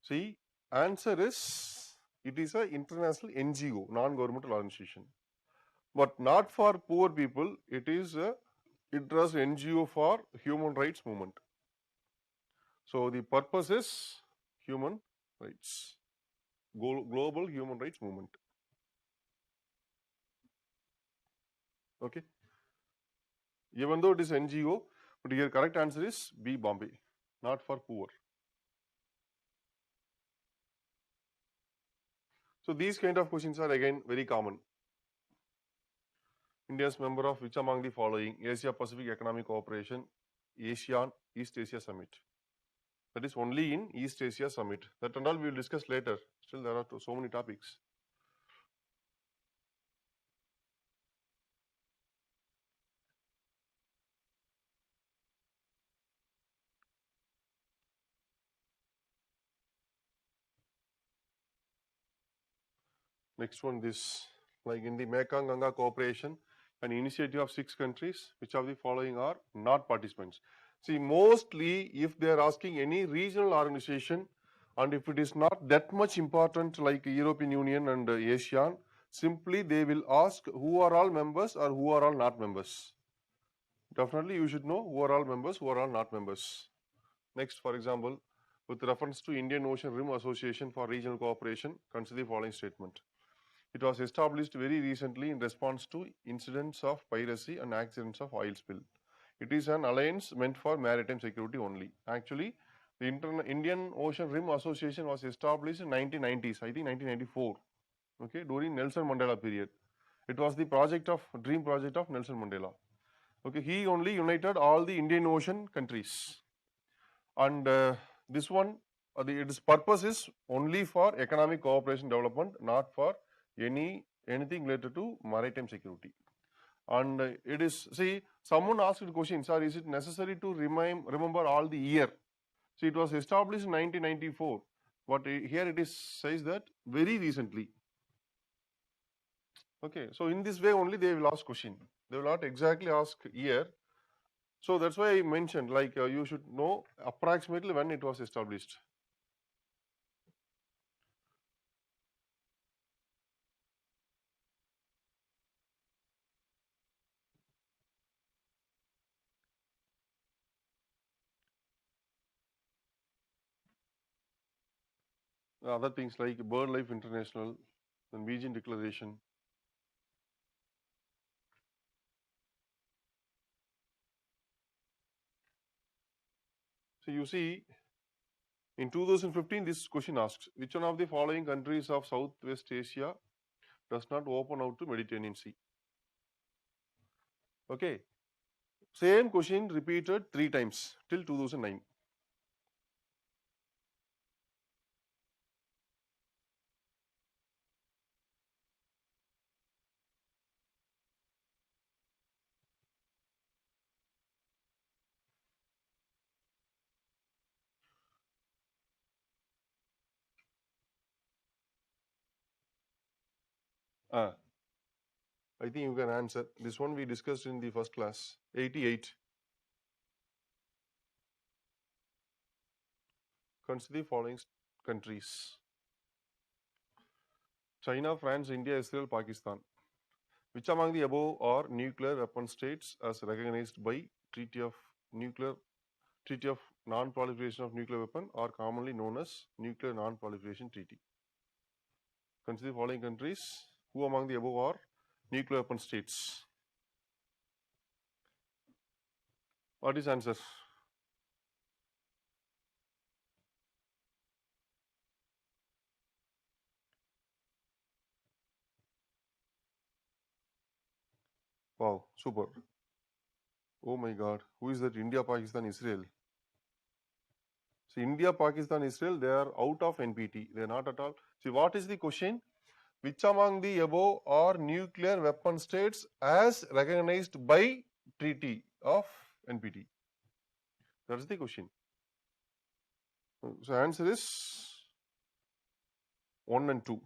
See, answer is, it is a international NGO, non-governmental organization, but not for poor people. It is a international NGO for human rights movement. So the purpose is human rights, global human rights movement. Okay. Even though it is NGO, but here correct answer is B, Bombay, not for poor. So these kind of questions are again very common. India's member of which among the following Asia Pacific Economic Cooperation, ASEAN, East Asia Summit? That is only in East Asia Summit. That and all we will discuss later. Still there are so many topics. Next one, this, like in the Mekong Ganga Cooperation, an initiative of 6 countries, which of the following are not participants? See, mostly if they are asking any regional organization, and if it is not that much important like European Union and ASEAN, simply they will ask who are all members or who are all not members. Definitely you should know who are all members, who are all not members. Next, for example, with reference to Indian Ocean Rim Association for Regional Cooperation, consider the following statement. It was established very recently in response to incidents of piracy and accidents of oil spill. It is an alliance meant for maritime security only. Actually, the Indian Ocean Rim Association was established in 1990s, I think 1994, okay, during Nelson Mandela period. It was the dream project of Nelson Mandela. Okay, he only united all the Indian Ocean countries. And this one, its purpose is only for economic cooperation development, not for any anything related to maritime security. And it is, see, someone asked the question, sir, is it necessary to remember all the year? See, it was established in 1994, but here it is says that very recently. Okay, so in this way only they will ask question. They will not exactly ask year. So that's why I mentioned, like you should know approximately when it was established. Other things like BirdLife International, then Beijing Declaration. So you see, in 2015, this question asks, which one of the following countries of Southwest Asia does not open out to Mediterranean Sea? Okay, same question repeated 3 times till 2009. I think you can answer. This one we discussed in the first class. 88. Consider the following countries: China, France, India, Israel, Pakistan. Which among the above are nuclear weapon states as recognized by Treaty of Non-Proliferation of Nuclear Weapon, or commonly known as Nuclear Non-Proliferation Treaty? Consider the following countries. Who among the above are nuclear weapon states? What is answer? Wow, super. Oh my God, who is that? India, Pakistan, Israel. So India, Pakistan, Israel, they are out of NPT. They are not at all. See, what is the question? Which among the above are nuclear weapon states as recognized by Treaty of NPT? That is the question. So answer is 1 and 2.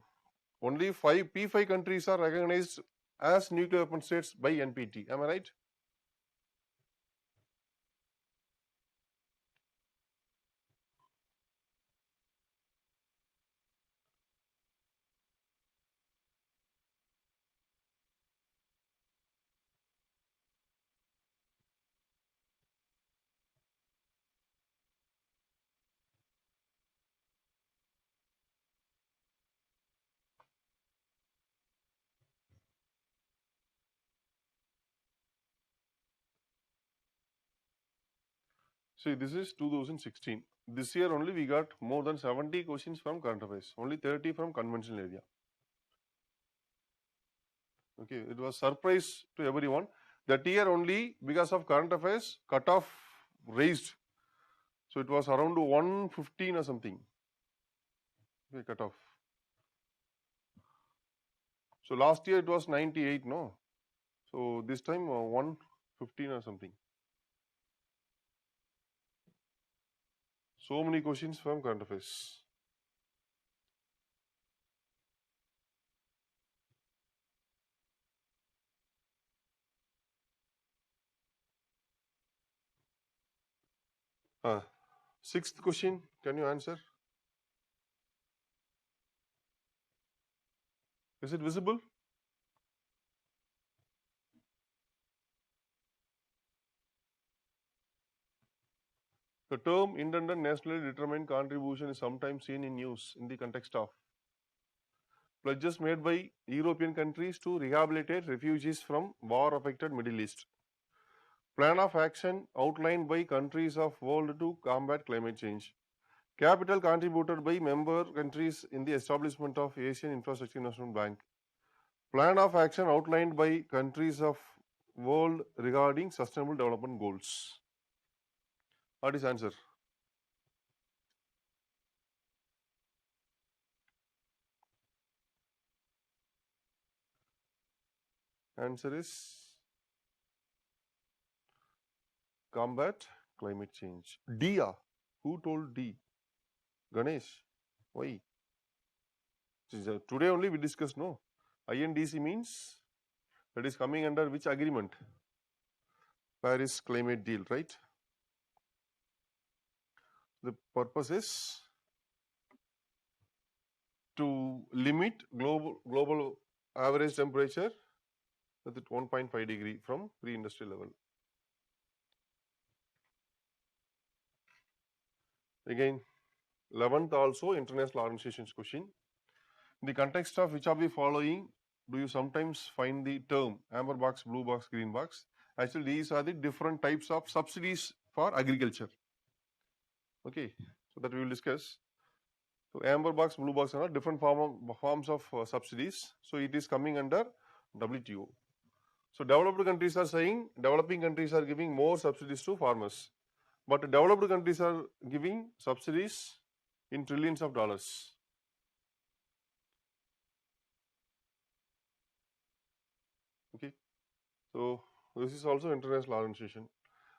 Only P5 countries are recognized as nuclear weapon states by NPT. Am I right? See, this is 2016. This year only we got more than 70 questions from current affairs, only 30 from conventional area. Okay, it was surprise to everyone. That year only, because of current affairs, cutoff raised. So it was around 115 or something. Okay, cutoff. So last year it was 98, no? So this time 115 or something. So many questions from current affairs. Sixth question, can you answer? Is it visible? The term independent nationally determined contribution is sometimes seen in use in the context of pledges made by European countries to rehabilitate refugees from war-affected Middle East. Plan of action outlined by countries of world to combat climate change. Capital contributed by member countries in the establishment of Asian Infrastructure Investment Bank. Plan of action outlined by countries of world regarding sustainable development goals. What is answer? Answer is combat climate change. D. Who told D? Ganesh. Why? Today only we discussed, no? INDC means that is coming under which agreement? Paris climate deal, right? The purpose is to limit global average temperature at 1.5 degree from pre-industrial level. Again, 11th also international organizations question. In the context of which of the following do you sometimes find the term amber box, blue box, green box? Actually, these are the different types of subsidies for agriculture. Okay, so that we will discuss. So amber box, blue box are different forms of subsidies. So it is coming under WTO. So developed countries are saying developing countries are giving more subsidies to farmers, but developed countries are giving subsidies in trillions of dollars. Okay, so this is also international organization.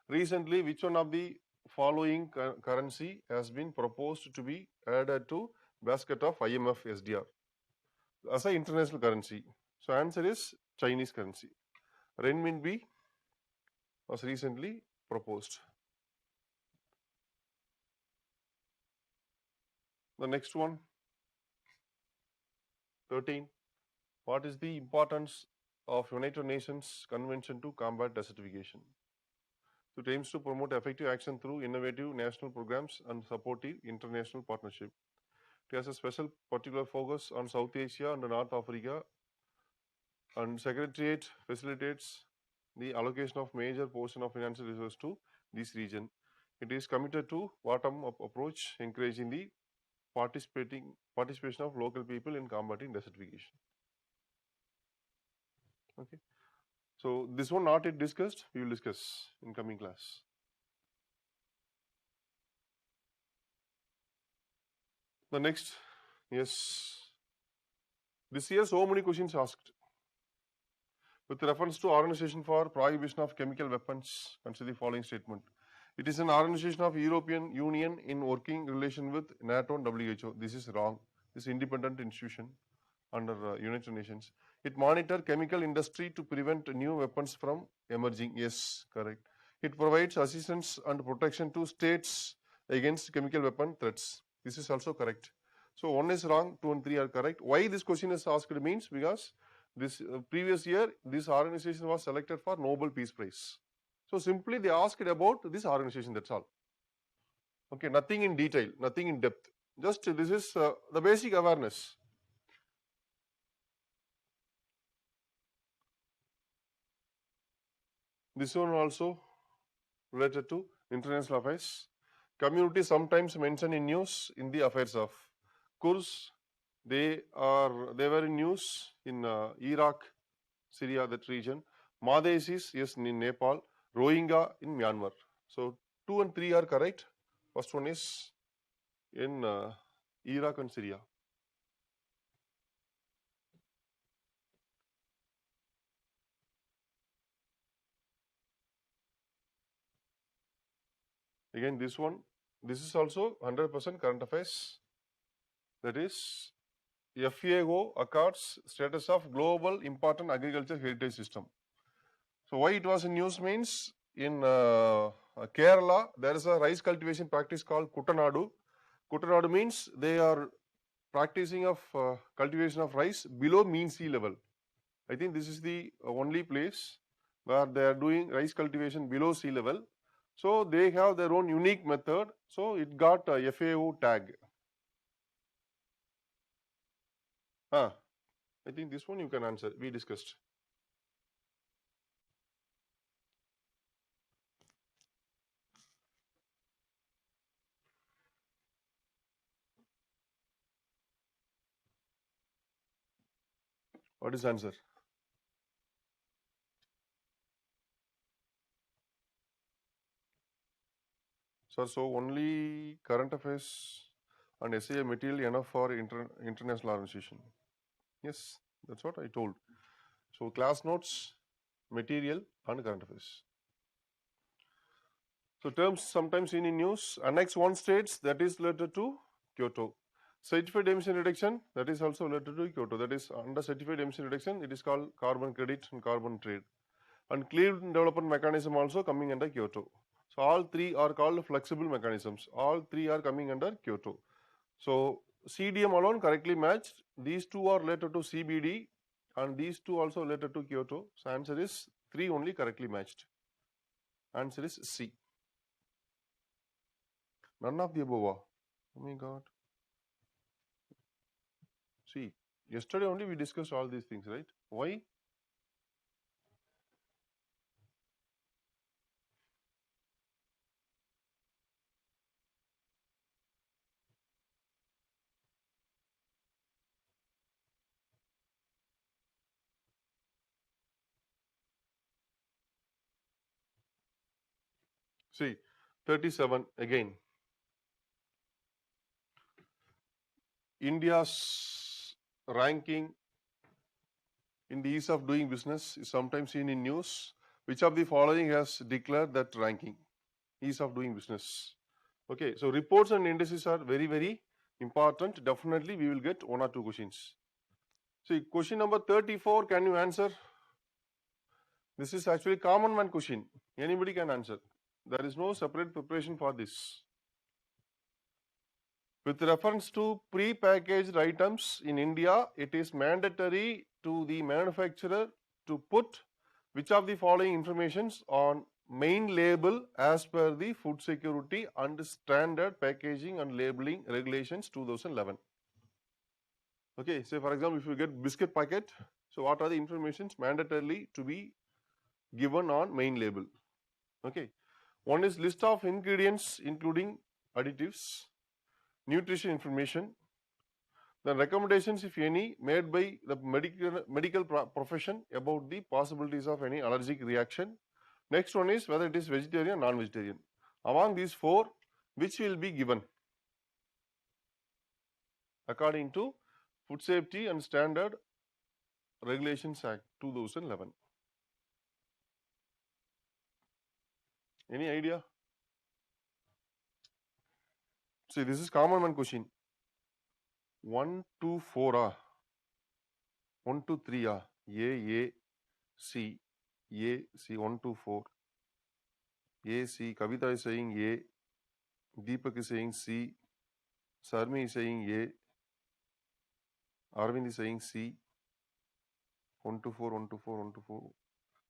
Recently, which one of the following currency has been proposed to be added to basket of IMF SDR as an international currency? So answer is Chinese currency. Renminbi was recently proposed. The next one, 13. What is the importance of United Nations Convention to combat desertification? It aims to promote effective action through innovative national programs and supportive international partnership. It has a special particular focus on South Asia and North Africa, and Secretariat facilitates the allocation of major portion of financial resources to this region. It is committed to bottom-up approach, encouraging the participation of local people in combating desertification. Okay, so this one not yet discussed. We will discuss in coming class. The next, yes, this year so many questions asked. With reference to Organization for Prohibition of Chemical Weapons, consider the following statement. It is an organization of European Union in working relation with NATO and WHO. This is wrong. This is independent institution under United Nations. It monitor chemical industry to prevent new weapons from emerging. Yes, correct. It provides assistance and protection to states against chemical weapon threats. This is also correct. So 1 is wrong, 2 and 3 are correct. Why this question is asked means because this previous year this organization was selected for Nobel Peace Prize. So simply they asked about this organization, that's all. Okay, nothing in detail, nothing in depth. Just this is the basic awareness. This one also related to international affairs. Community sometimes mentioned in news in the affairs of Kurds. They were in news in Iraq, Syria, that region. Madhesis, yes, in Nepal. Rohingya in Myanmar. So 2 and 3 are correct. First one is in Iraq and Syria. Again, this one, this is also 100% current affairs. That is FAO Accords status of global important agriculture heritage system. So why it was in news means in Kerala there is a rice cultivation practice called Kuttanadu. Kuttanadu means they are practicing of cultivation of rice below mean sea level. I think this is the only place where they are doing rice cultivation below sea level. So they have their own unique method. So it got a FAO tag. I think this one you can answer. We discussed. What is answer? Sir, so only current affairs and SAA material enough for international organization. Yes, that's what I told. So class notes, material and current affairs. So terms sometimes seen in news. Annex 1 states that is related to Kyoto. Certified emission reduction that is also related to Kyoto. That is under certified emission reduction it is called carbon credit and carbon trade. And clean development mechanism also coming under Kyoto. So all three are called flexible mechanisms. All three are coming under Kyoto. So CDM alone correctly matched. These two are related to CBD and these two also related to Kyoto. So answer is 3 only correctly matched. Answer is C. None of the above. Oh my God. See, yesterday only we discussed all these things, right? Why? See, 37 again. India's ranking in the ease of doing business is sometimes seen in news. Which of the following has declared that ranking? Ease of doing business. Okay, so reports and indices are very, very important. Definitely we will get 1 or 2 questions. See, question number 34, can you answer? This is actually common man question. Anybody can answer. There is no separate preparation for this. With reference to pre-packaged items in India, it is mandatory to the manufacturer to put which of the following informations on main label as per the Food Security and Standard Packaging and Labeling Regulations 2011. Okay, say for example, if you get biscuit packet, so what are the informations mandatorily to be given on main label? Okay, one is list of ingredients including additives, nutrition information, the recommendations, if any, made by the medical profession about the possibilities of any allergic reaction. Next one is whether it is vegetarian or non-vegetarian. Among these 4, which will be given according to Food Safety and Standard Regulations Act 2011. Any idea? See, this is common one question. 1, 2, 4 1, 2, 3 A, C, 1, 2, 4. A, C, Kavita is saying A, Deepak is saying C, Sarmi is saying A, Arvind is saying C, 1, 2, 4, 1, 2, 4, 1, 2, 4,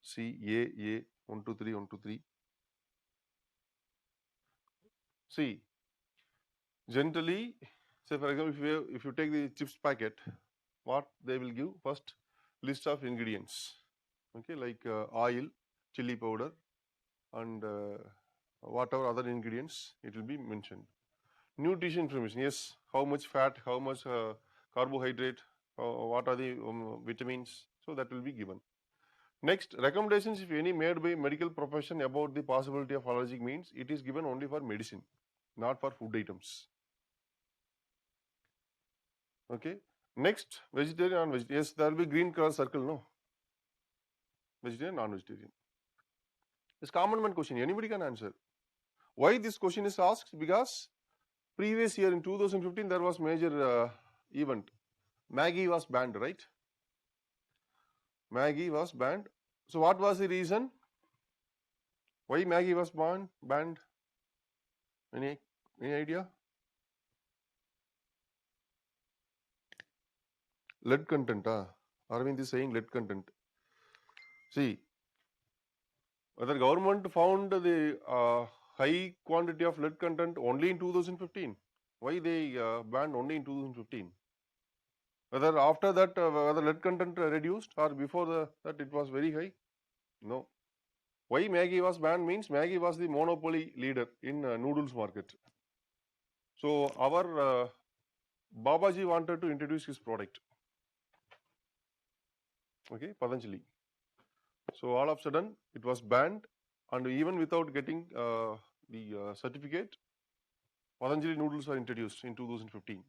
C, A, 1, 2, 3, 1, 2, 3. See, generally, say for example, if you take the chips packet, what they will give? First, list of ingredients, okay, like oil, chili powder, and whatever other ingredients, it will be mentioned. Nutrition information, yes, how much fat, how much carbohydrate, what are the vitamins, so that will be given. Next, recommendations, if any, made by medical profession about the possibility of allergic means, it is given only for medicine, not for food items. Okay. Next, vegetarian, non-vegetarian. Yes, there will be green color circle, no? Vegetarian, non-vegetarian. It's common man question. Anybody can answer. Why this question is asked? Because previous year in 2015 there was major event. Maggie was banned, right? Maggie was banned. So what was the reason? Why Maggie was banned? Any idea? Lead content. Arvind is saying lead content. See, whether government found the high quantity of lead content only in 2015. Why they banned only in 2015? Whether after that, whether lead content reduced or before that it was very high? No. Why Maggie was banned means Maggie was the monopoly leader in noodles market. So our Babaji wanted to introduce his product. Okay, Patanjali. So all of a sudden it was banned, and even without getting the certificate, Patanjali noodles were introduced in 2015.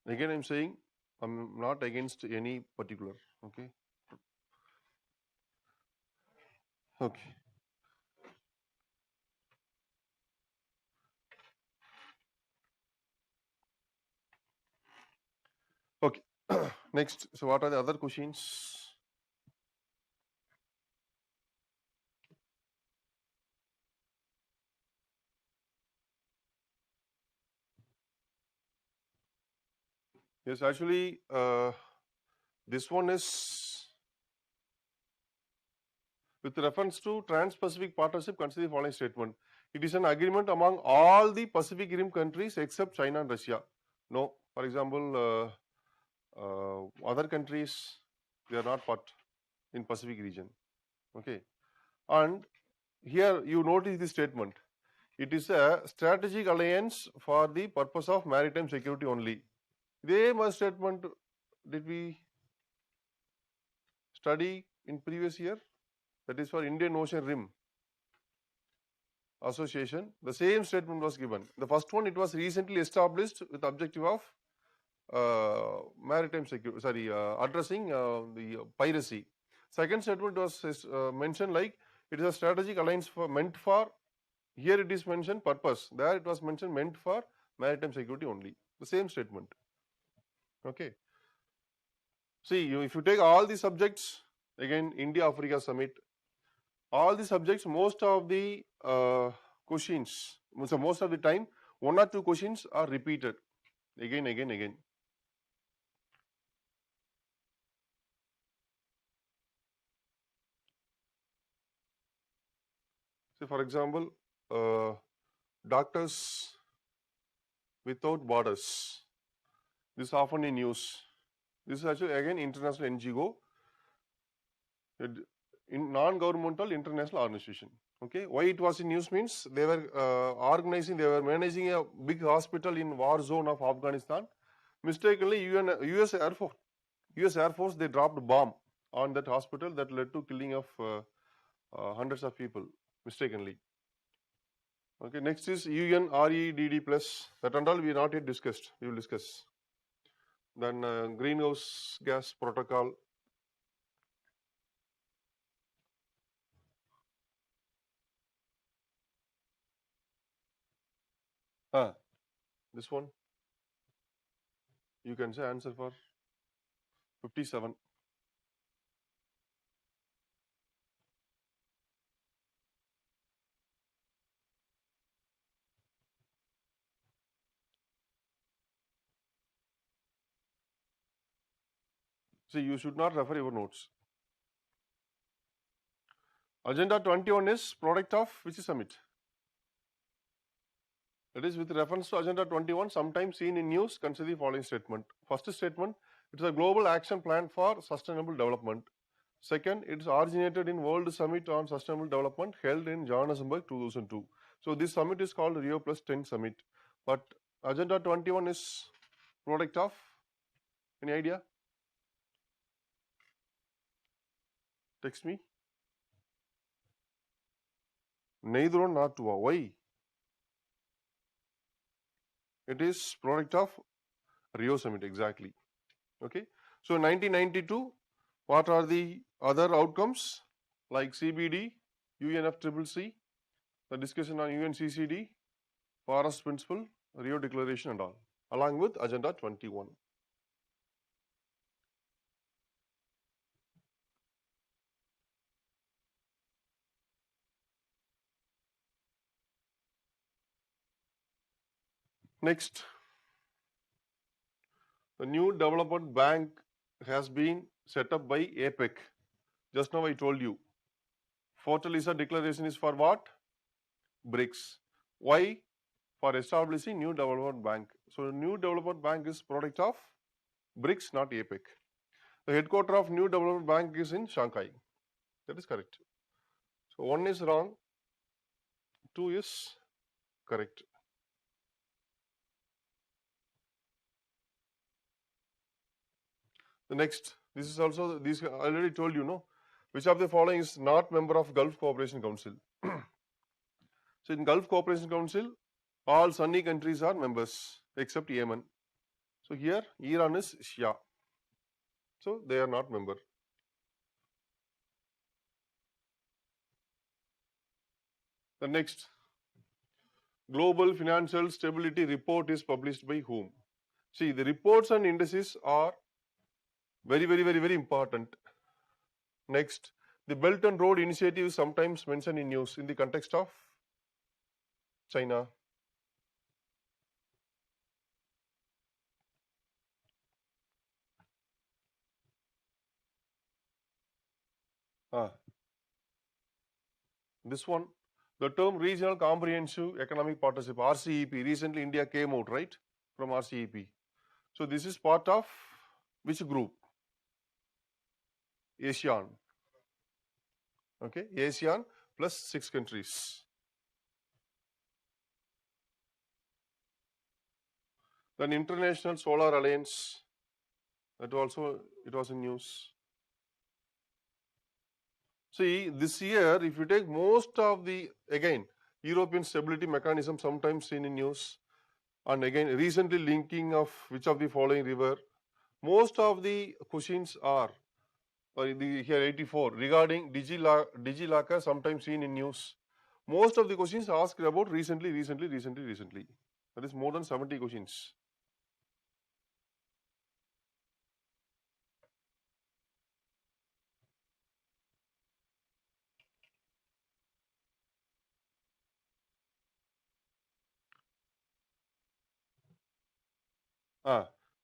Again, I'm saying I'm not against any particular. Okay. Okay. Okay. Next, so what are the other questions? Yes, actually, this one is with reference to Trans-Pacific Partnership. Consider the following statement: it is an agreement among all the Pacific Rim countries except China and Russia. No, for example, other countries, they are not part in Pacific region. Okay, and here you notice the statement: it is a strategic alliance for the purpose of maritime security only. The statement did we study in previous year? That is for Indian Ocean Rim Association. The same statement was given. The first one, it was recently established with objective of maritime security, sorry, addressing the piracy. Second statement was mentioned like it is a strategic alliance for meant for. Here it is mentioned purpose. There it was mentioned meant for maritime security only. The same statement. Okay. See, if you take all the subjects, again, India-Africa Summit, all the subjects, most of the questions, so most of the time, one or two questions are repeated again, again, again. So, for example, Doctors Without Borders. This is often in news. This is actually again international NGO, in non-governmental international organization. Okay, why it was in news means they were they were managing a big hospital in war zone of Afghanistan. Mistakenly, US Air Force, they dropped a bomb on that hospital that led to killing of hundreds of people mistakenly. Okay, next is UNREDD plus. That and all we not yet discussed. We will discuss. Then greenhouse gas protocol. This one you can say answer for 57. See, you should not refer your notes. Agenda 21 is product of which summit? That is with reference to Agenda 21, sometimes seen in news, consider the following statement. First statement, it is a global action plan for sustainable development. Second, it is originated in World Summit on Sustainable Development held in Johannesburg 2002. So this summit is called Rio Plus 10 Summit. But Agenda 21 is product of, any idea? Text me. Neither one nor two. Why? It is product of Rio Summit, exactly. Okay. So 1992, what are the other outcomes like CBD, UNFCCC, the discussion on UNCCD, Forest Principle, Rio Declaration and all, along with Agenda 21. Next, the new development bank has been set up by APEC. Just now I told you. Fortaleza declaration is for what? BRICS. Why? For establishing new development bank. So new development bank is product of BRICS, not APEC. The headquarter of new development bank is in Shanghai. That is correct. So one is wrong, two is correct. The next, this is also, this I already told you, no? Which of the following is not member of Gulf Cooperation Council? So in Gulf Cooperation Council, all Sunni countries are members except Yemen. So here Iran is Shia. So they are not member. The next, Global Financial Stability Report is published by whom? See, the reports and indices are very important. Next, the Belt and Road Initiative is sometimes mentioned in news in the context of China. This one, the term Regional Comprehensive Economic Partnership, RCEP, recently India came out, right, from RCEP. So this is part of which group? ASEAN. Okay, ASEAN plus 6 countries. Then International Solar Alliance, that also it was in news. See, this year, if you take most of the, again, European Stability Mechanism sometimes seen in news, and again, recently linking of which of the following river, most of the questions are, here 84, regarding DigiLocker sometimes seen in news. Most of the questions asked about recently. That is more than 70 questions.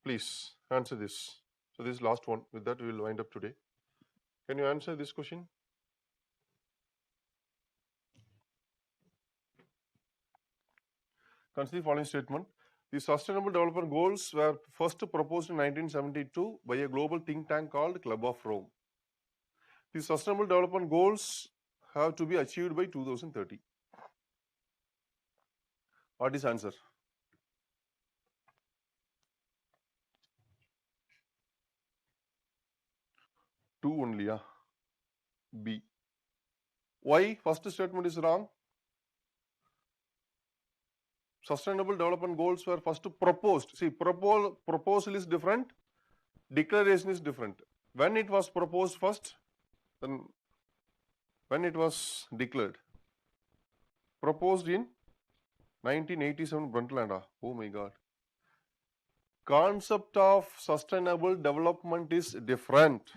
Please answer this. So this is last one. With that, we will wind up today. Can you answer this question? Consider the following statement. The Sustainable Development Goals were first proposed in 1972 by a global think tank called Club of Rome. The Sustainable Development Goals have to be achieved by 2030. What is answer? Two only, B. Why first statement is wrong? Sustainable Development Goals were first proposed. See, proposal is different, declaration is different. When it was proposed first, then when it was declared? Proposed in 1987 Brundtland. Oh my God. Concept of sustainable development is different.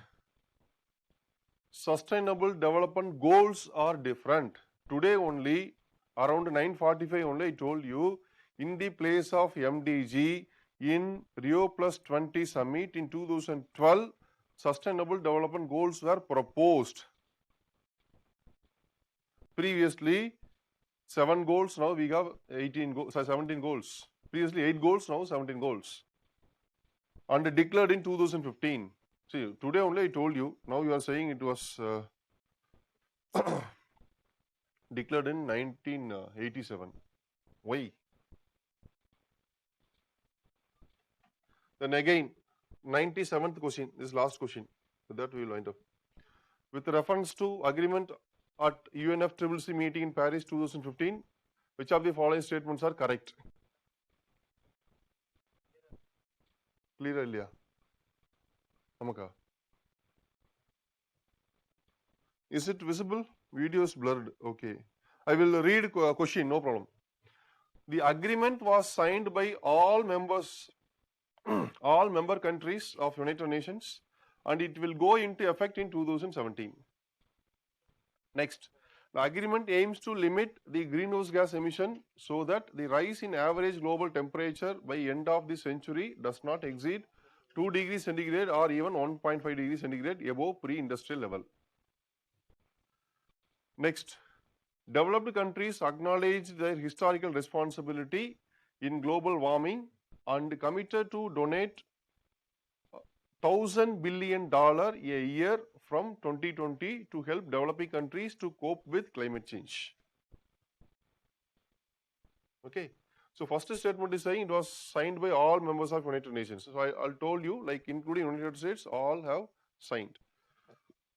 Sustainable development goals are different. Today only, around 9:45 only, I told you, in the place of MDG in Rio Plus 20 summit in 2012, sustainable development goals were proposed. Previously, 7 goals, now we have 17 goals. Previously 8 goals, now 17 goals. And declared in 2015. See, today only I told you, now you are saying it was declared in 1987. Why? Then again, 97th question, this last question, with that we will wind up. With reference to agreement at UNFCCC meeting in Paris 2015, which of the following statements are correct? Clear Ilya? Namaka. Is it visible? Video is blurred. Okay. I will read question, no problem. The agreement was signed by all members, all member countries of United Nations, and it will go into effect in 2017. Next, the agreement aims to limit the greenhouse gas emission so that the rise in average global temperature by end of the century does not exceed 2 degrees centigrade or even 1.5 degrees centigrade above pre-industrial level. Next, developed countries acknowledge their historical responsibility in global warming and committed to donate $1,000 billion a year from 2020 to help developing countries to cope with climate change. Okay. So first statement is saying it was signed by all members of United Nations. So I told you, like including United States, all have signed.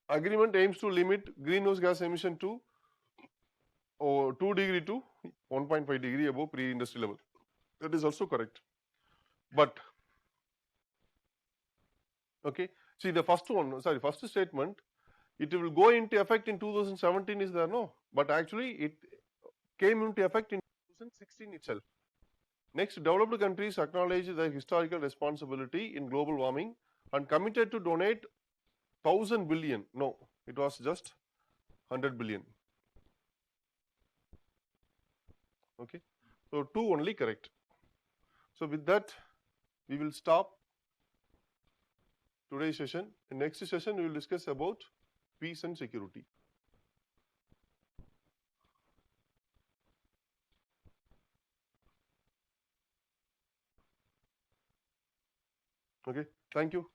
Agreement aims to limit greenhouse gas emission to 2 degree to 1.5 degree above pre-industrial level. That is also correct. But, okay, see the first one, sorry, first statement, it will go into effect in 2017 is there, no? But actually came into effect in 2016 itself. Next, developed countries acknowledge their historical responsibility in global warming and committed to donate 1000 billion. No, it was just 100 billion. Okay, so 2 only correct. So with that, we will stop today's session. In next session, we will discuss about peace and security. Okay, thank you.